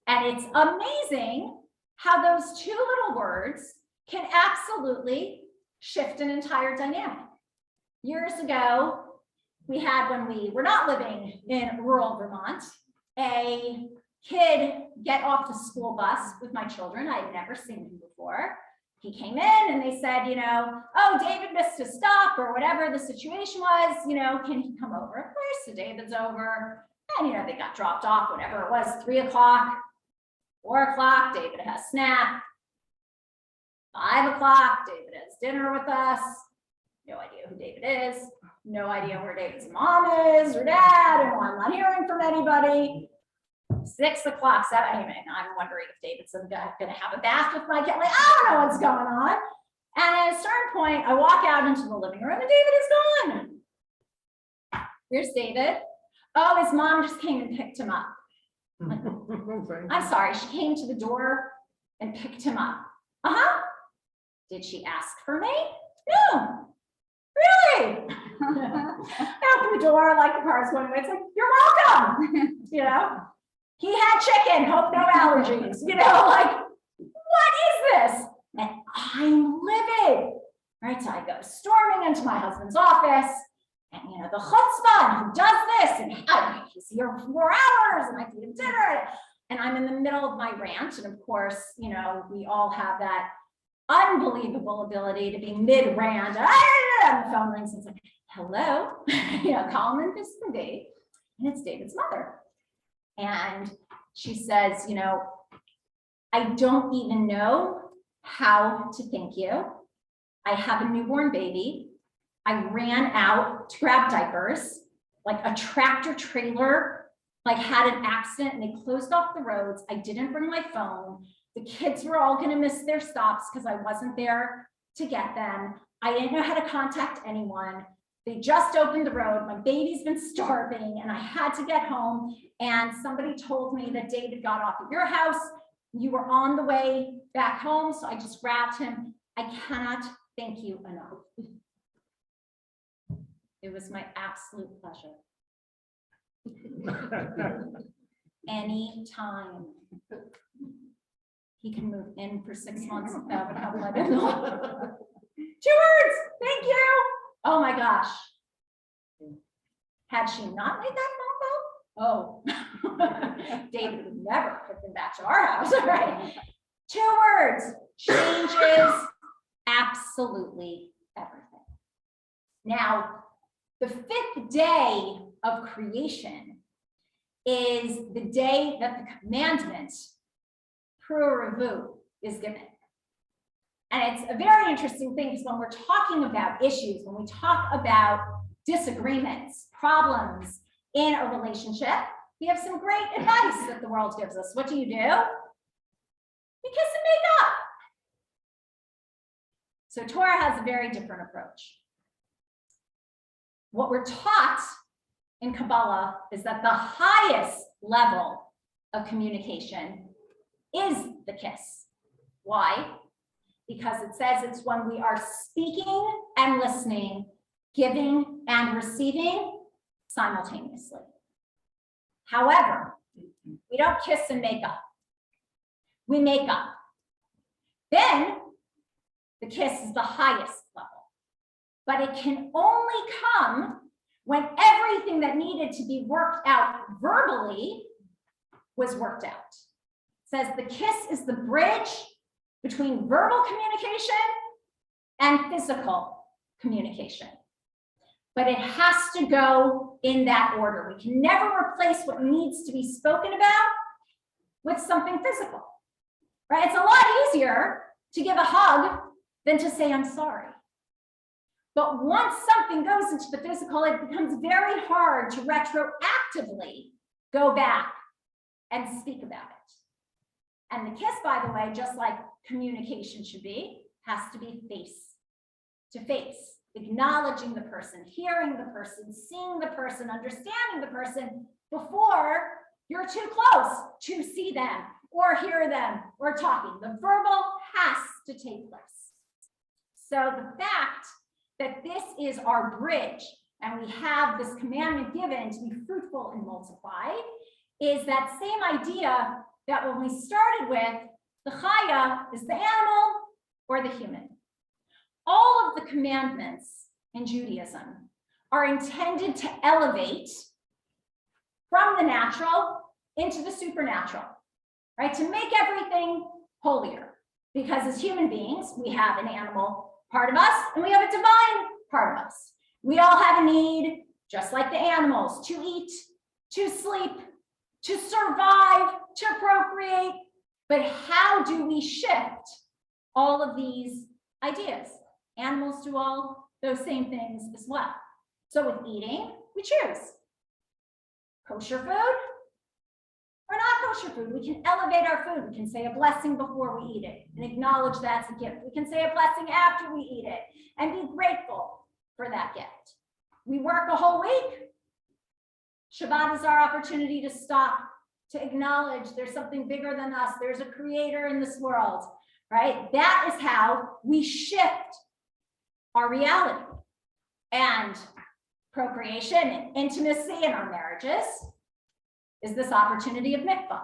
And it's amazing how those 2 little words can absolutely shift an entire dynamic. Years ago, we had, when we were not living in rural Vermont, a kid get off the school bus with my children. I had never seen him before. He came in and they said, oh, David missed his stop or whatever the situation was, can he come over? Of course, so David's over. And, they got dropped off, whatever it was, 3 o'clock, 4 o'clock, David has snack. 5 o'clock, David has dinner with us. No idea who David is. No idea where David's mom is or dad, and I'm not hearing from anybody. 6 o'clock, 7, I'm wondering if David's gonna have a bath with my kid. Like, I don't know what's going on. And at a certain point, I walk out into the living room and David is gone. Here's David. Oh, his mom just came and picked him up. I'm sorry, she came to the door and picked him up. Uh-huh. Did she ask for me? No. Really? I open the door like the car's going away. It's like, you're welcome. He had chicken, hope no allergies. Like, what is this? And I'm livid. Right, so I go storming into my husband's office. And the chutzpah, who does this, and he's here for 4 hours, and I feed him dinner, and I'm in the middle of my rant, and of course, we all have that unbelievable ability to be mid-rant, and the phone rings, and it's like, hello, calm and peaceful and Dave, and it's David's mother, and she says, I don't even know how to thank you. I have a newborn baby. I ran out to grab diapers, like a tractor trailer, had an accident and they closed off the roads. I didn't bring my phone. The kids were all gonna miss their stops because I wasn't there to get them. I didn't know how to contact anyone. They just opened the road. My baby's been starving and I had to get home. And somebody told me that David got off at your house. You were on the way back home. So I just grabbed him. I cannot thank you enough. It was my absolute pleasure. Anytime. He can move in for 6 months. That would help my baby. 2 words, thank you. Oh my gosh. Had she not made that phone call? Oh, David would never have been back to our house, right? 2 words changes absolutely everything. Now, the 5th day of creation is the day that the commandment, Pru is given. And it's a very interesting thing because when we're talking about issues, when we talk about disagreements, problems in a relationship, we have some great advice that the world gives us. What do? You kiss and make up. So Torah has a very different approach. What we're taught in Kabbalah is that the highest level of communication is the kiss. Why? Because it says it's when we are speaking and listening, giving and receiving simultaneously. However, we don't kiss and make up. We make up. Then the kiss is the highest level, but it can only come when everything that needed to be worked out verbally was worked out. It says the kiss is the bridge between verbal communication and physical communication. But it has to go in that order. We can never replace what needs to be spoken about with something physical, right? It's a lot easier to give a hug than to say, I'm sorry. But once something goes into the physical, it becomes very hard to retroactively go back and speak about it. And the kiss, by the way, just like communication should be, has to be face to face, acknowledging the person, hearing the person, seeing the person, understanding the person before you're too close to see them or hear them or talking. The verbal has to take place. So the fact that this is our bridge and we have this commandment given to be fruitful and multiply is that same idea that when we started with, the chaya is the animal or the human. All of the commandments in Judaism are intended to elevate from the natural into the supernatural, right? To make everything holier. Because as human beings, we have an animal part of us and we have a divine part of us. We all have a need, just like the animals, to eat, to sleep, to survive, to procreate. But how do we shift all of these ideas? Animals do all those same things as well. So with eating, we choose kosher food or not kosher food. We can elevate our food. We can say a blessing before we eat it and acknowledge that's a gift. We can say a blessing after we eat it and be grateful for that gift. We work a whole week. Shabbat is our opportunity to stop, to acknowledge there's something bigger than us. There's a creator in this world, right? That is how we shift our reality. And procreation and intimacy in our marriages is this opportunity of mikvah.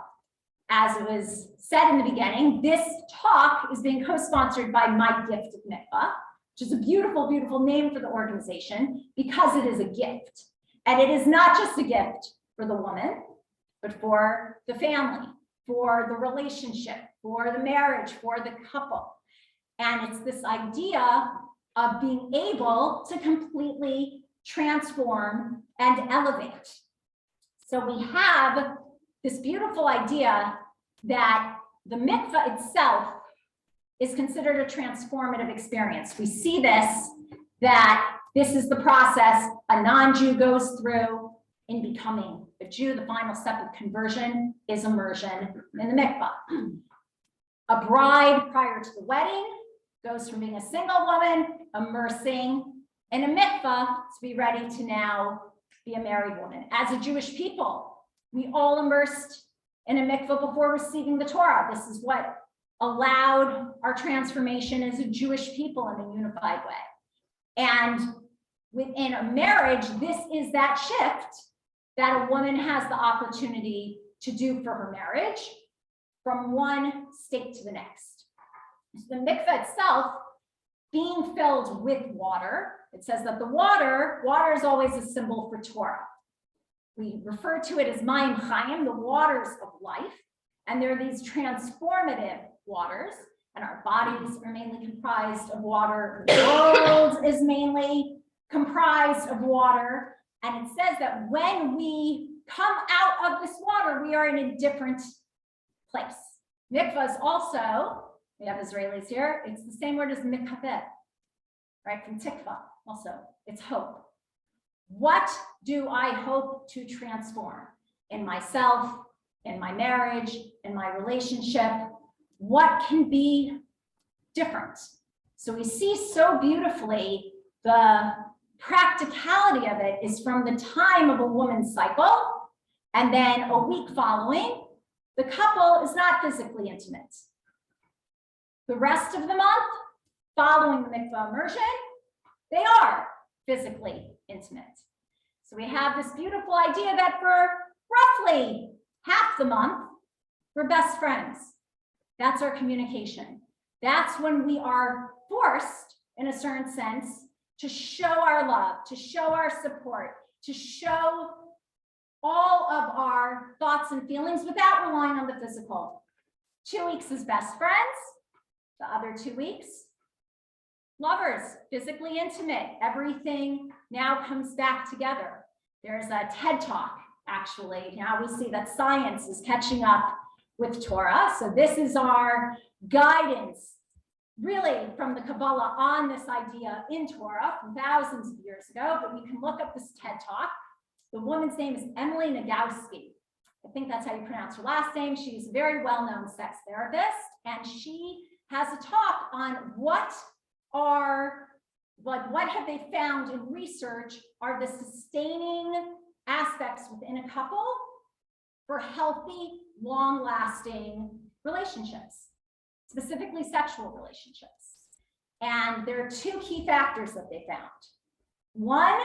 As it was said in the beginning, this talk is being co-sponsored by My Gift of Mikvah, which is a beautiful, beautiful name for the organization because it is a gift. And it is not just a gift for the woman, but for the family, for the relationship, for the marriage, for the couple. And it's this idea of being able to completely transform and elevate. So we have this beautiful idea that the mikvah itself is considered a transformative experience. We see this, that this is the process a non-Jew goes through in becoming a Jew. The final step of conversion is immersion in the mikvah. A bride prior to the wedding goes from being a single woman, immersing in a mikvah to be ready to now be a married woman. As a Jewish people, we all immersed in a mikvah before receiving the Torah. This is what allowed our transformation as a Jewish people in a unified way. And within a marriage, this is that shift that a woman has the opportunity to do for her marriage from one state to the next. So the mikvah itself being filled with water, it says that the water is always a symbol for Torah. We refer to it as Mayim Chaim, the waters of life, and there are these transformative waters, and our bodies are mainly comprised of water. The world is mainly comprised of water, and it says that when we come out of this water, we are in a different place. Mikvah is also, we have Israelis here, it's the same word as mikveh, right, from tikva also, it's hope. What do I hope to transform in myself, in my marriage, in my relationship? What can be different? So we see so beautifully the practicality of it is from the time of a woman's cycle, and then a week following, the couple is not physically intimate. The rest of the month, following the mikvah immersion, they are physically intimate. So we have this beautiful idea that for roughly half the month, we're best friends. That's our communication. That's when we are forced, in a certain sense, to show our love, to show our support, to show all of our thoughts and feelings without relying on the physical. 2 weeks is best friends. The other 2 weeks, lovers, physically intimate. Everything now comes back together. There's a TED Talk, actually. Now we see that science is catching up with Torah. So this is our guidance, really, from the Kabbalah on this idea in Torah from thousands of years ago. But we can look up this TED Talk. The woman's name is Emily Nagoski. I think that's how you pronounce her last name. She's a very well-known sex therapist, and she has a talk on what have they found in research are the sustaining aspects within a couple for healthy, long-lasting relationships, specifically sexual relationships. And there are 2 key factors that they found. One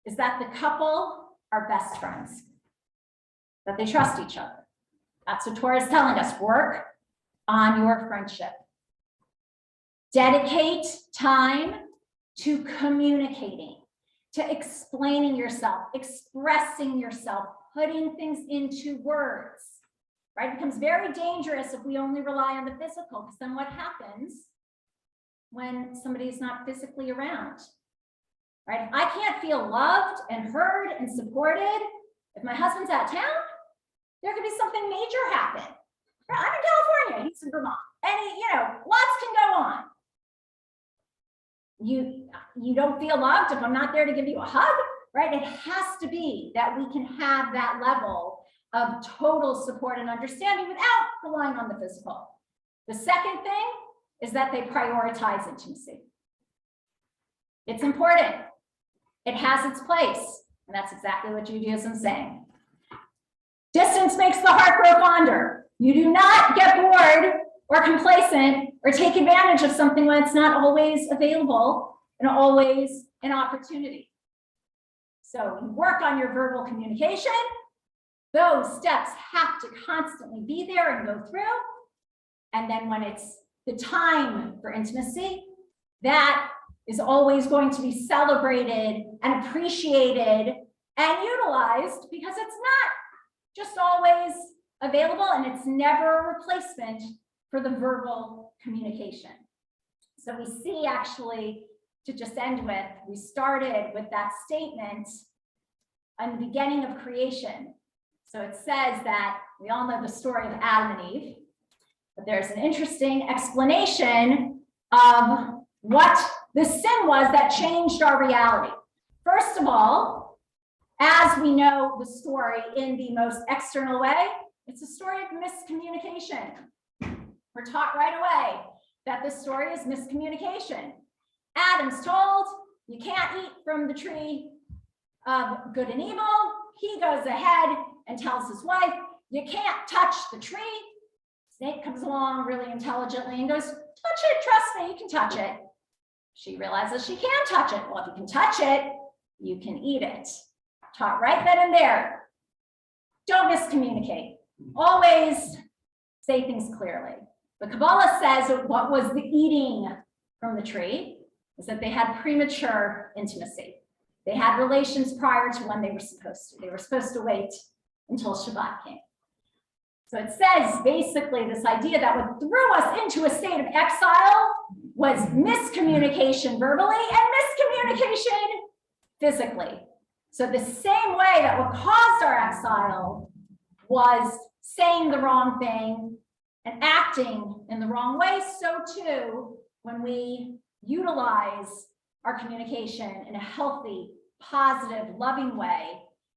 is that the couple are best friends, that they trust each other. That's what Torah is telling us. Work on your friendship. Dedicate time to communicating, to explaining yourself, expressing yourself, putting things into words, right? It becomes very dangerous if we only rely on the physical, because then what happens when somebody's not physically around, right? If I can't feel loved and heard and supported, if my husband's out of town, there could be something major happen. I'm in California, he's in Vermont, and lots can go on. You don't feel loved if I'm not there to give you a hug, right? It has to be that we can have that level of total support and understanding without relying on the physical. The second thing is that they prioritize intimacy. It's important. It has its place, and that's exactly what Judaism's saying. Distance makes the heart grow fonder. You do not get bored or complacent or take advantage of something when it's not always available and always an opportunity. So you work on your verbal communication. Those steps have to constantly be there and go through. And then when it's the time for intimacy, that is always going to be celebrated and appreciated and utilized, because it's not just always available, and it's never a replacement for the verbal communication. So we see, actually, to just end with, we started with that statement on the beginning of creation. So it says that we all know the story of Adam and Eve, but there's an interesting explanation of what the sin was that changed our reality. First of all, as we know the story in the most external way, it's a story of miscommunication. We're taught right away that this story is miscommunication. Adam's told, you can't eat from the tree of good and evil. He goes ahead and tells his wife, you can't touch the tree. Snake comes along really intelligently and goes, touch it, trust me, you can touch it. She realizes she can touch it. Well, if you can touch it, you can eat it. Taught right then and there. Don't miscommunicate. Always say things clearly. The Kabbalah says that what was the eating from the tree is that they had premature intimacy. They had relations prior to when they were supposed to. They were supposed to wait until Shabbat came. So it says basically this idea that what threw us into a state of exile was miscommunication verbally and miscommunication physically. So the same way that what caused our exile was saying the wrong thing and acting in the wrong way, so too, when we utilize our communication in a healthy, positive, loving way,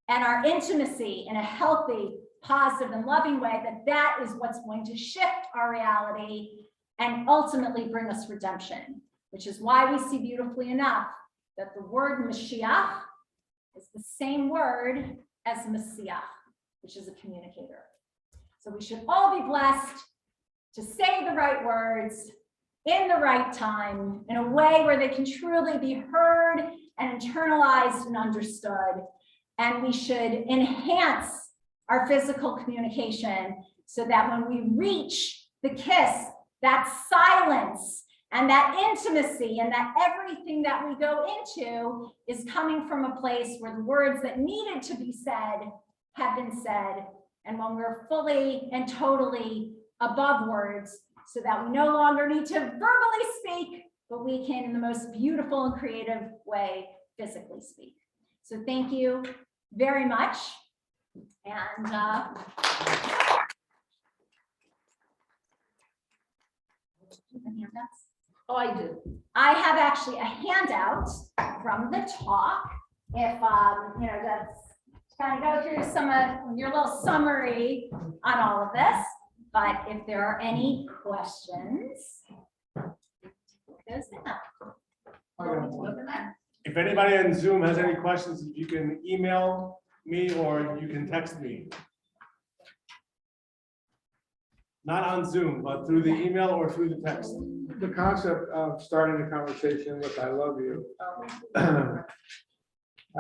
and our intimacy in a healthy, positive, and loving way, that is what's going to shift our reality and ultimately bring us redemption, which is why we see beautifully enough that the word Mashiach is the same word as Messiah, which is a communicator. So So we should all be blessed to say the right words in the right time, in a way where they can truly be heard and internalized and understood. And we should enhance our physical communication so that when we reach the kiss, that silence and that intimacy and that everything that we go into is coming from a place where the words that needed to be said have been said. And when we're fully and totally above words, so that we no longer need to verbally speak, but we can, in the most beautiful and creative way, physically speak. So thank you very much. And Oh, I do. I have actually a handout from the talk. If that's kind of go through some of your little summary on all of this. But if there are any questions, those now. If anybody on Zoom has any questions, you can email me or you can text me. Not on Zoom, but through the email or through the text. The concept of starting a conversation with "I love you," I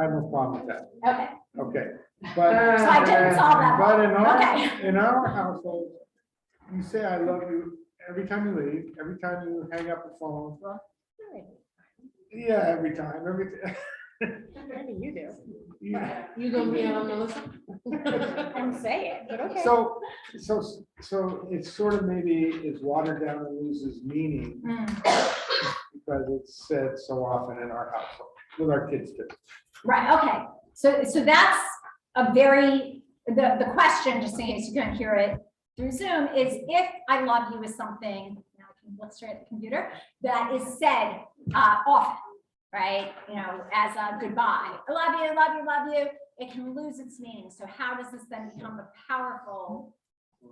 have no problem with that. Okay, Okay, but so I didn't solve that. but Okay. in our household, you say "I love you" every time you leave, every time you hang up the phone. Yeah, every time, Maybe you do. yeah. You gonna be on Melissa? I'm saying, but okay. So it's sort of maybe is watered down and loses meaning because it's said so often in our household, with our kids too. Right, okay. So that's a very, the question, just in case you couldn't hear it through Zoom, is if "I love you" is something, now I can look straight at the computer, that is said often, right? As a goodbye. I love you, love you, love you. It can lose its meaning. So how does this then become a powerful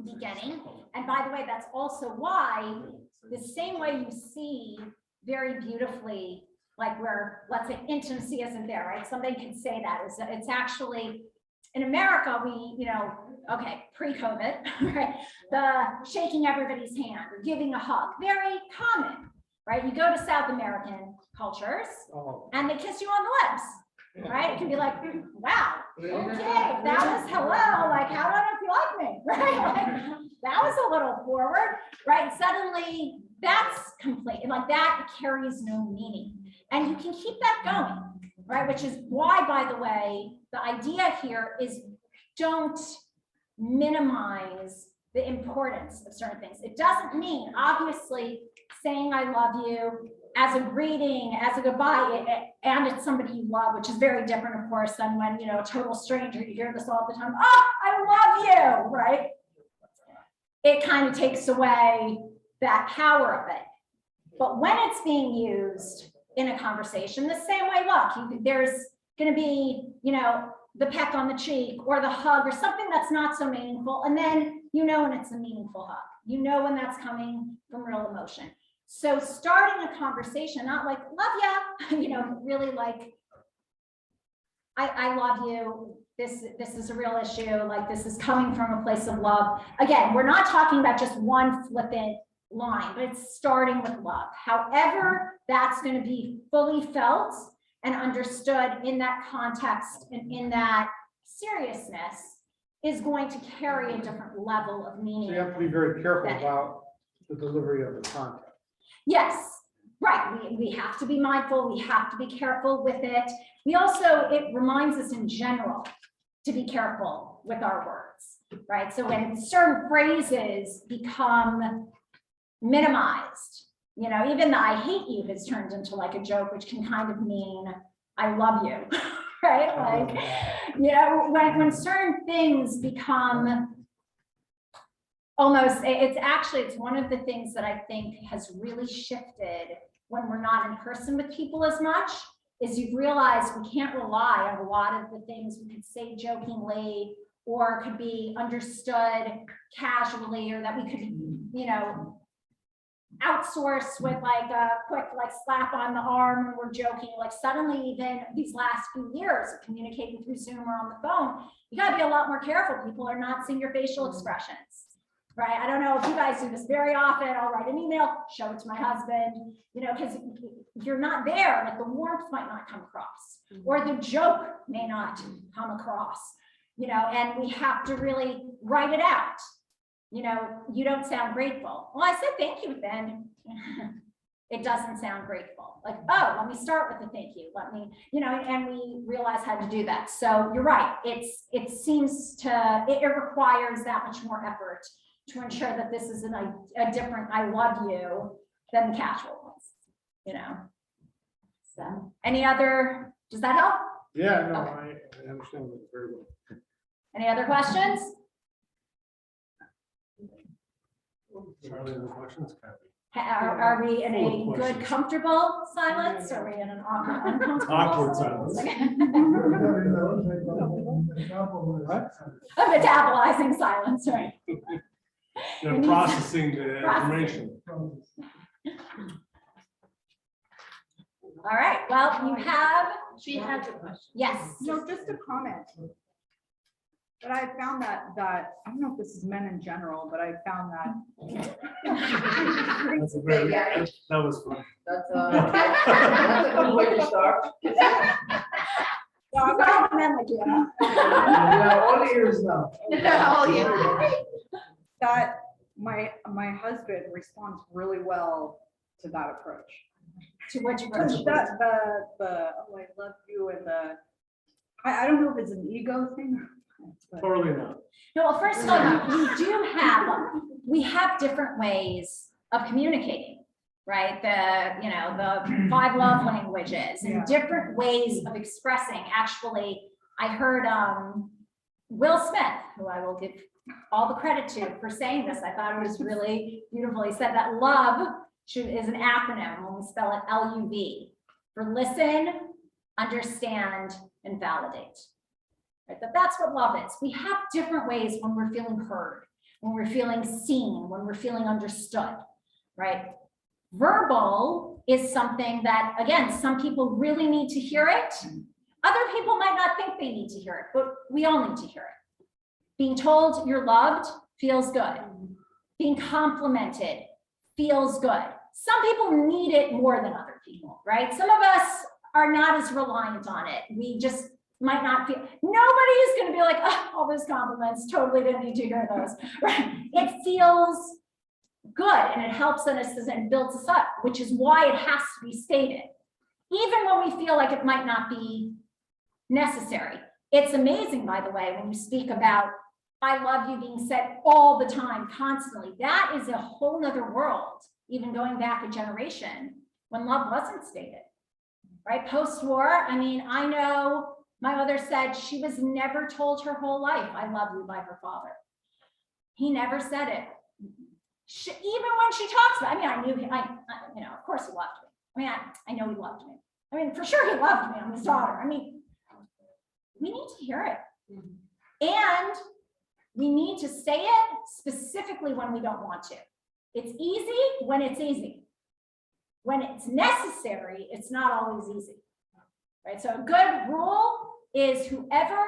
beginning? And by the way, that's also why the same way you see very beautifully, like where, let's say, intimacy isn't there, right? Somebody can say that it's actually, in America, we, okay, pre-COVID, right? The shaking everybody's hand or giving a hug, very common, right? You go to South American cultures Oh, and they kiss you on the lips, right? It can be like, wow, okay, that was hello, like, how do I know if you like me, right? Like, that was a little forward, right? Suddenly, that's complete, like that carries no meaning. And you can keep that going, right? Which is why, by the way, the idea here is don't minimize the importance of certain things. It doesn't mean, obviously, saying "I love you" as a greeting, as a goodbye, and it's somebody you love, which is very different, of course, than when, a total stranger, you hear this all the time, "Oh, I love you," right? It kind of takes away that power of it. But when it's being used in a conversation, the same way, look, there's going to be, the peck on the cheek or the hug or something that's not so meaningful. And then, when it's a meaningful hug, when that's coming from real emotion. So starting a conversation, not like, "Love ya," really like, I love you. This is a real issue. Like, this is coming from a place of love. Again, we're not talking about just one flippant line, but it's starting with love. However, that's going to be fully felt and understood in that context and in that seriousness is going to carry a different level of so meaning. you have to be very careful about the delivery of the content. Yes, right. We have to be mindful. We have to be careful with it. We also, it reminds us in general to be careful with our words, right? So when certain phrases become minimized, even the "I hate you" has turned into like a joke, which can kind of mean "I love you," right? Like, when certain things become almost, it's one of the things that I think has really shifted when we're not in person with people as much, is you've realized we can't rely on a lot of the things we could say jokingly or could be understood casually, or that we could, outsource with like a quick slap on the arm when we're joking. Like, suddenly, even these last few years of communicating through Zoom or on the phone, you got to be a lot more careful. People are not seeing your facial expressions. right? I don't know if you guys do this very often. I'll write an email, show it to my husband, you know, because you're not there, like the warmth might not come across, or the joke may not come across, you know, and we have to really write it out. You know, you don't sound grateful. Well, I said thank you then. It doesn't sound grateful. Like, oh, let me start with a thank you. Let me, you know, and we realize how to do that. So you're right. It seems to, it requires that much more effort to ensure that this is a different I love you than the casual ones, you know? So any other, does that help? Yeah, no, Okay. I understand that very well. Any other questions? Charlie, any questions? Kathy? Are we in Full a of good, questions. comfortable silence? Or are we in an awkward, uncomfortable? Awkward silence. A metabolizing silence, right? They're processing the information. All right, well, you have, She has a question. yes. No, just a comment. But I found that, I don't know if this is men in general, but I found that. That's a very, that was fun. That's a good way to start. No, I'm not men like you. Yeah, all ears now. Oh, yeah. That my husband responds really well to that approach. To which The, version? oh, I love you, and I don't know if it's an ego thing. But Totally not. No, well, first of all, we have different ways of communicating, right? The 5 love languages and Yeah. different ways of expressing. Actually, I heard Will Smith, who I will give all the credit to for saying this. I thought it was really beautiful. He said that love is an acronym when we spell it LUV, for listen, understand, and validate. Right? That's what love is. We have different ways when we're feeling heard, when we're feeling seen, when we're feeling understood, right? Verbal is something that, again, some people really need to hear it. Other people might not think they need to hear it, but we all need to hear it. Being told you're loved feels good. Being complimented feels good. Some people need it more than other people, right? Some of us are not as reliant on it. We just might not feel, nobody is going to be like, oh, all those compliments, totally didn't need to hear those, right? It feels good and it helps us and builds us up, which is why it has to be stated. Even when we feel like it might not be necessary. It's amazing, by the way, when you speak about I love you being said all the time, constantly. That is a whole nother world, even going back a generation when love wasn't stated, right? Post-war, I mean, I know my mother said she was never told her whole life, I love you, by her father. He never said it. Even when she talks about, I mean, I knew, you know, of course he loved me. I mean, I know he loved me. I mean, for sure he loved me. I'm his daughter. I mean, we need to hear it. And we need to say it specifically when we don't want to. It's easy when it's easy. When it's necessary, it's not always easy. Right? So a good rule is whoever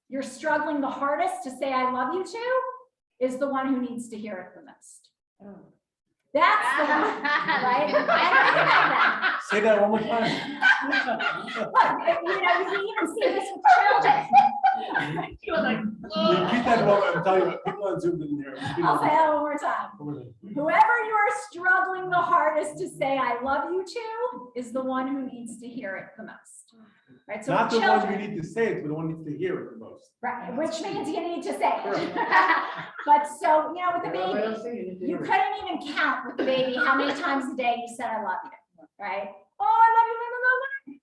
you're struggling the hardest to say I love you to is the one who needs to hear it the most. That's the one, right? And think about that. Say that one more time. Look, you know, you can even see this with children. You're like, Repeat that one. I'm telling you, people on Zoom didn't hear. I'll say that one more time. Whoever you're struggling the hardest to say I love you to is the one who needs to hear it the most. Right? So Not the children, one you need to say it, but the one who needs to hear it the most. right, which means you need to say it. But so, you know, with the baby, you couldn't even count with the baby how many times a day you said I love you, right? Oh, I love you, blah, blah, blah.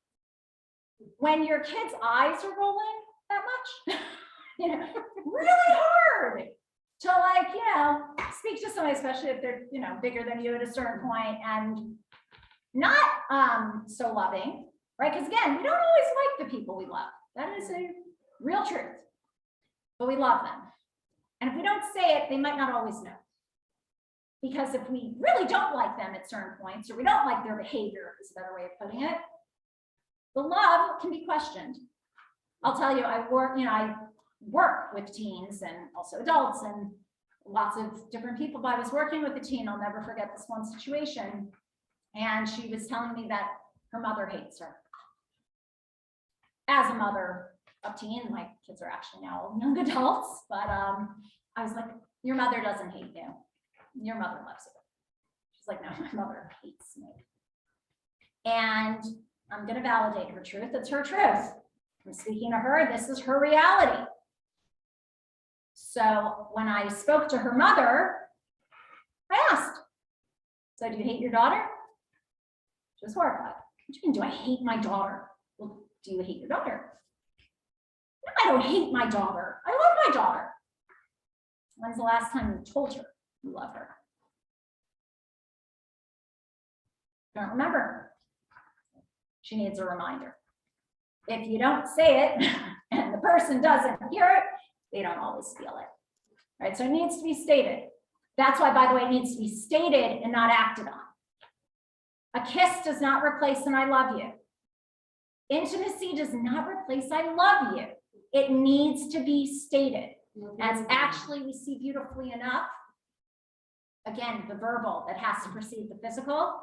When your kid's eyes are rolling that much, you know, really hard to, like, you know, speak to somebody, especially if they're, you know, bigger than you at a certain point and not so loving, right? Because again, we don't always like the people we love. That is a real truth, but we love them. And if we don't say it, they might not always know. Because if we really don't like them at certain points, or we don't like their behavior, is a better way of putting it, the love can be questioned. I'll tell you, I work with teens and also adults, and lots of different people, but I was working with a teen, I'll never forget this one situation. And she was telling me that her mother hates her. As a mother of teen, my kids are actually now all young adults, but I was like, your mother doesn't hate you. Your mother loves you. She's like, no, my mother hates me. And I'm gonna validate her truth. It's her truth. I'm speaking to her, this is her reality. So when I spoke to her mother, I asked, so do you hate your daughter? She was horrified. What do you mean, do I hate my daughter? Well, do you hate your daughter? No, I don't hate my daughter. I love my daughter. When's the last time you told her you love her? Don't remember. She needs a reminder. If you don't say it and the person doesn't hear it, they don't always feel it. Right? So it needs to be stated. That's why, by the way, it needs to be stated and not acted on. A kiss does not replace an I love you. Intimacy does not replace I love you. It needs to be stated. As actually we see beautifully enough, again, the verbal that has to precede the physical,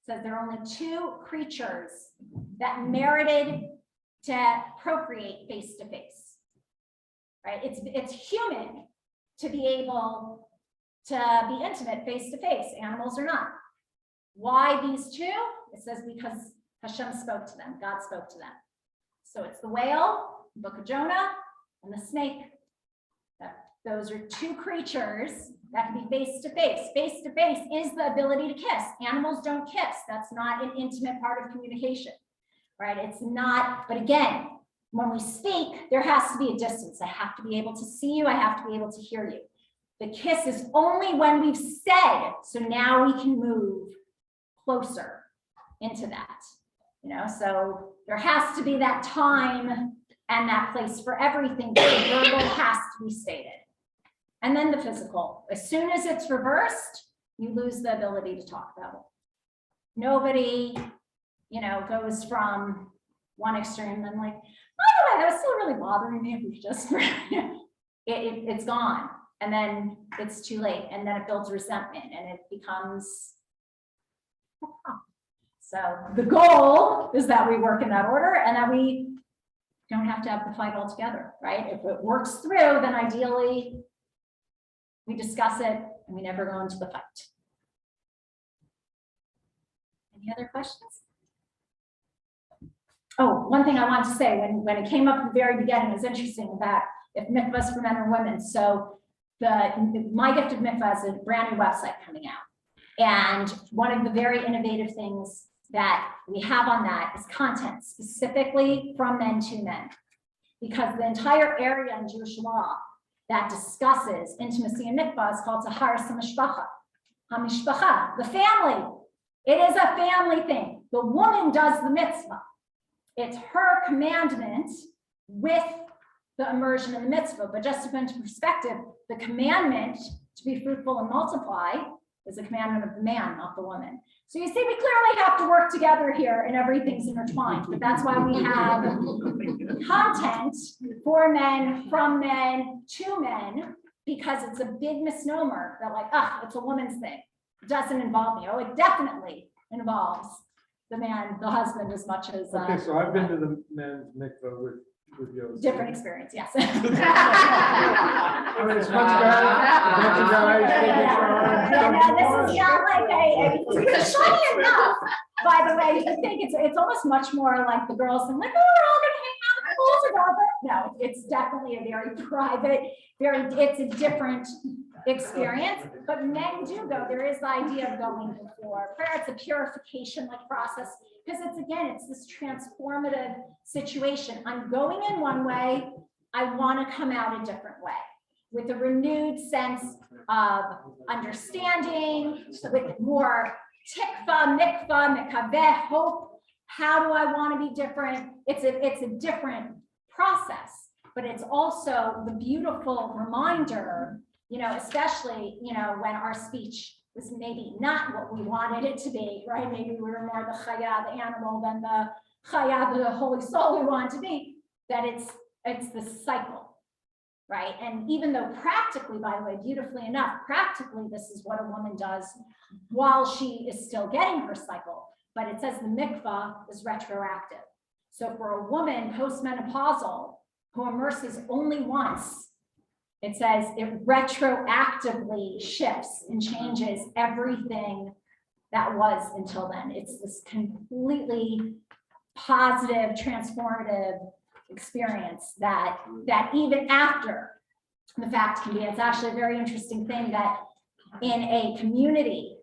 says there are only two creatures that merited to procreate face to face. Right? It's human to be able to be intimate face to face. Animals are not. Why these two? It says because Hashem spoke to them, God spoke to them. So it's the whale, Book of Jonah, and the snake. Those are two creatures that can be face to face. Face to face is the ability to kiss. Animals don't kiss. That's not an intimate part of communication, right? It's not, but again, when we speak, there has to be a distance. I have to be able to see you. I have to be able to hear you. The kiss is only when we've said, so now we can move closer into that, you know? So there has to be that time and that place for everything, but the verbal has to be stated. And then the physical. As soon as it's reversed, you lose the ability to talk about it. Nobody, you know, goes from one extreme and like, by the way, that was still really bothering me if we just, it's gone. And then it's too late. And then it builds resentment and it becomes, so the goal is that we work in that order and that we don't have to have the fight altogether, right? If it works through, then ideally we discuss it and we never go into the fight. Any other questions? Oh, one thing I wanted to say, when it came up at the very beginning, it was interesting about if mikvahs for men or women. So My Gift of Mikvah is a brand new website coming out. And one of the very innovative things that we have on that is content specifically from men to men. Because the entire area in Jewish law that discusses intimacy and mikvah is called Taharas HaMishpacha. HaMishpacha, the family. It is a family thing. The woman does the mitzvah. It's her commandment with the immersion in the mitzvah. But just to put into perspective, the commandment to be fruitful and multiply is a commandment of the man, not the woman. So you see, we clearly have to work together here and everything's intertwined. But that's why we have content for men, from men, to men, because it's a big misnomer that like, it's a woman's thing. It doesn't involve me. Oh, it definitely involves the man, the husband, as much as. Okay, so I've been to the men's mikvah with Yosef. Different experience, yes. I mean, it's much better. Bunch of guys taking showers. This is not like it's funny enough, by the way, I think it's almost much more like the girls and like, oh, we're all gonna hang out in the pools or whatever. No, it's definitely a very private, it's a different experience, but men do go. There is the idea of going before prayer. It's a purification like process because it's this transformative situation. I'm going in one way, I want to come out a different way with a renewed sense of understanding, with more tikva, mikvah, mikaveh, hope. How do I want to be different? It's a different process, but it's also the beautiful reminder, you know, especially, you know, when our speech was maybe not what we wanted it to be, right? Maybe we were more the chaya, the animal, than the chaya, the holy soul we want to be, that it's the cycle. right? And even though practically, by the way, beautifully enough, practically, this is what a woman does while she is still getting her cycle, but it says the mikvah is retroactive. So for a woman postmenopausal who immerses only once, it says it retroactively shifts and changes everything that was until then. It's this completely positive, transformative experience that even after the fact can be. It's actually a very interesting thing that in a community,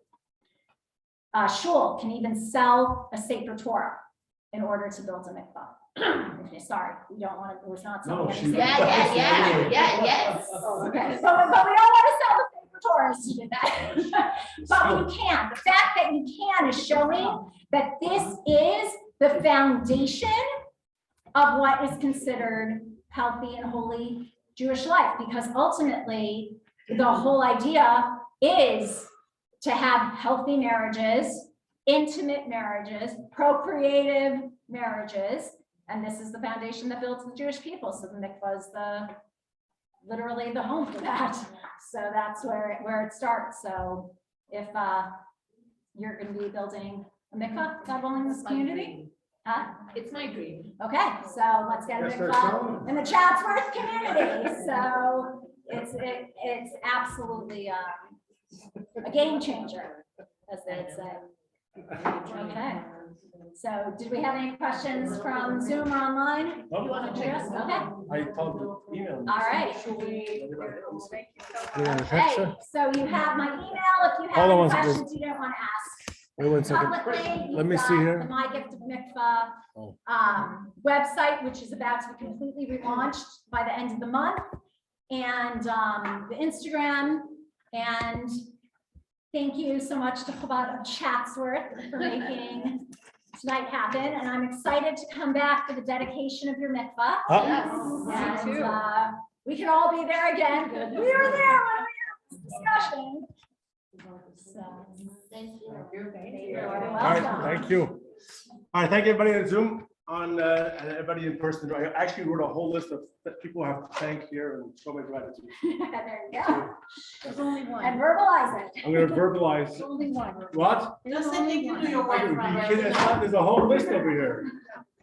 shul can even sell a Sefer Torah in order to build a mikvah. Sorry, we don't want to, we're not selling any Sefer Torahs. Yes. Okay, but we don't want to sell the Sefer Torahs to do that. But we can. The fact that you can is showing that this is the foundation of what is considered healthy and holy Jewish life, because ultimately the whole idea is to have healthy marriages, intimate marriages, procreative marriages, and this is the foundation that builds the Jewish people. So the mikvah is literally the home for that. So that's where it starts. So if you're going to be building a mikvah, God willing, in this community. It's my dream. Okay, so let's get a mikvah in the Chatsworth community. So it's absolutely a game changer, as they'd say. Okay. So did we have any questions from Zoom or online? No. You want to address? Okay. I told you, email. All right. Okay, so you have my email. If you have Hold on any one second. questions you don't want to ask. Wait 1 second. Publicly, Let me you've see got here. the My Gift of Mikvah Oh. website, which is about to be completely relaunched by the end of the month, and the Instagram. And thank you so much to Chabad of Chatsworth for making tonight happen. And I'm excited to come back for the dedication of your mikvah. Oh. And we can all be there again. We were there when we had this discussion. So, Thank you. you're All right, welcome. thank you. All right, thank you everybody on Zoom, and everybody in person. I actually wrote a whole list of people who have to thank here and show my gratitude. There you go. There's only And one. verbalize it. I'm gonna verbalize. There's only one. What? Just say thank you to your wife. Are you kidding? There's a whole list over here.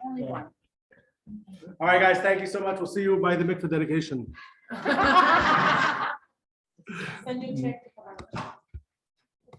Only one. All right, guys, thank you so much. We'll see you by the mikvah dedication. Send you a check.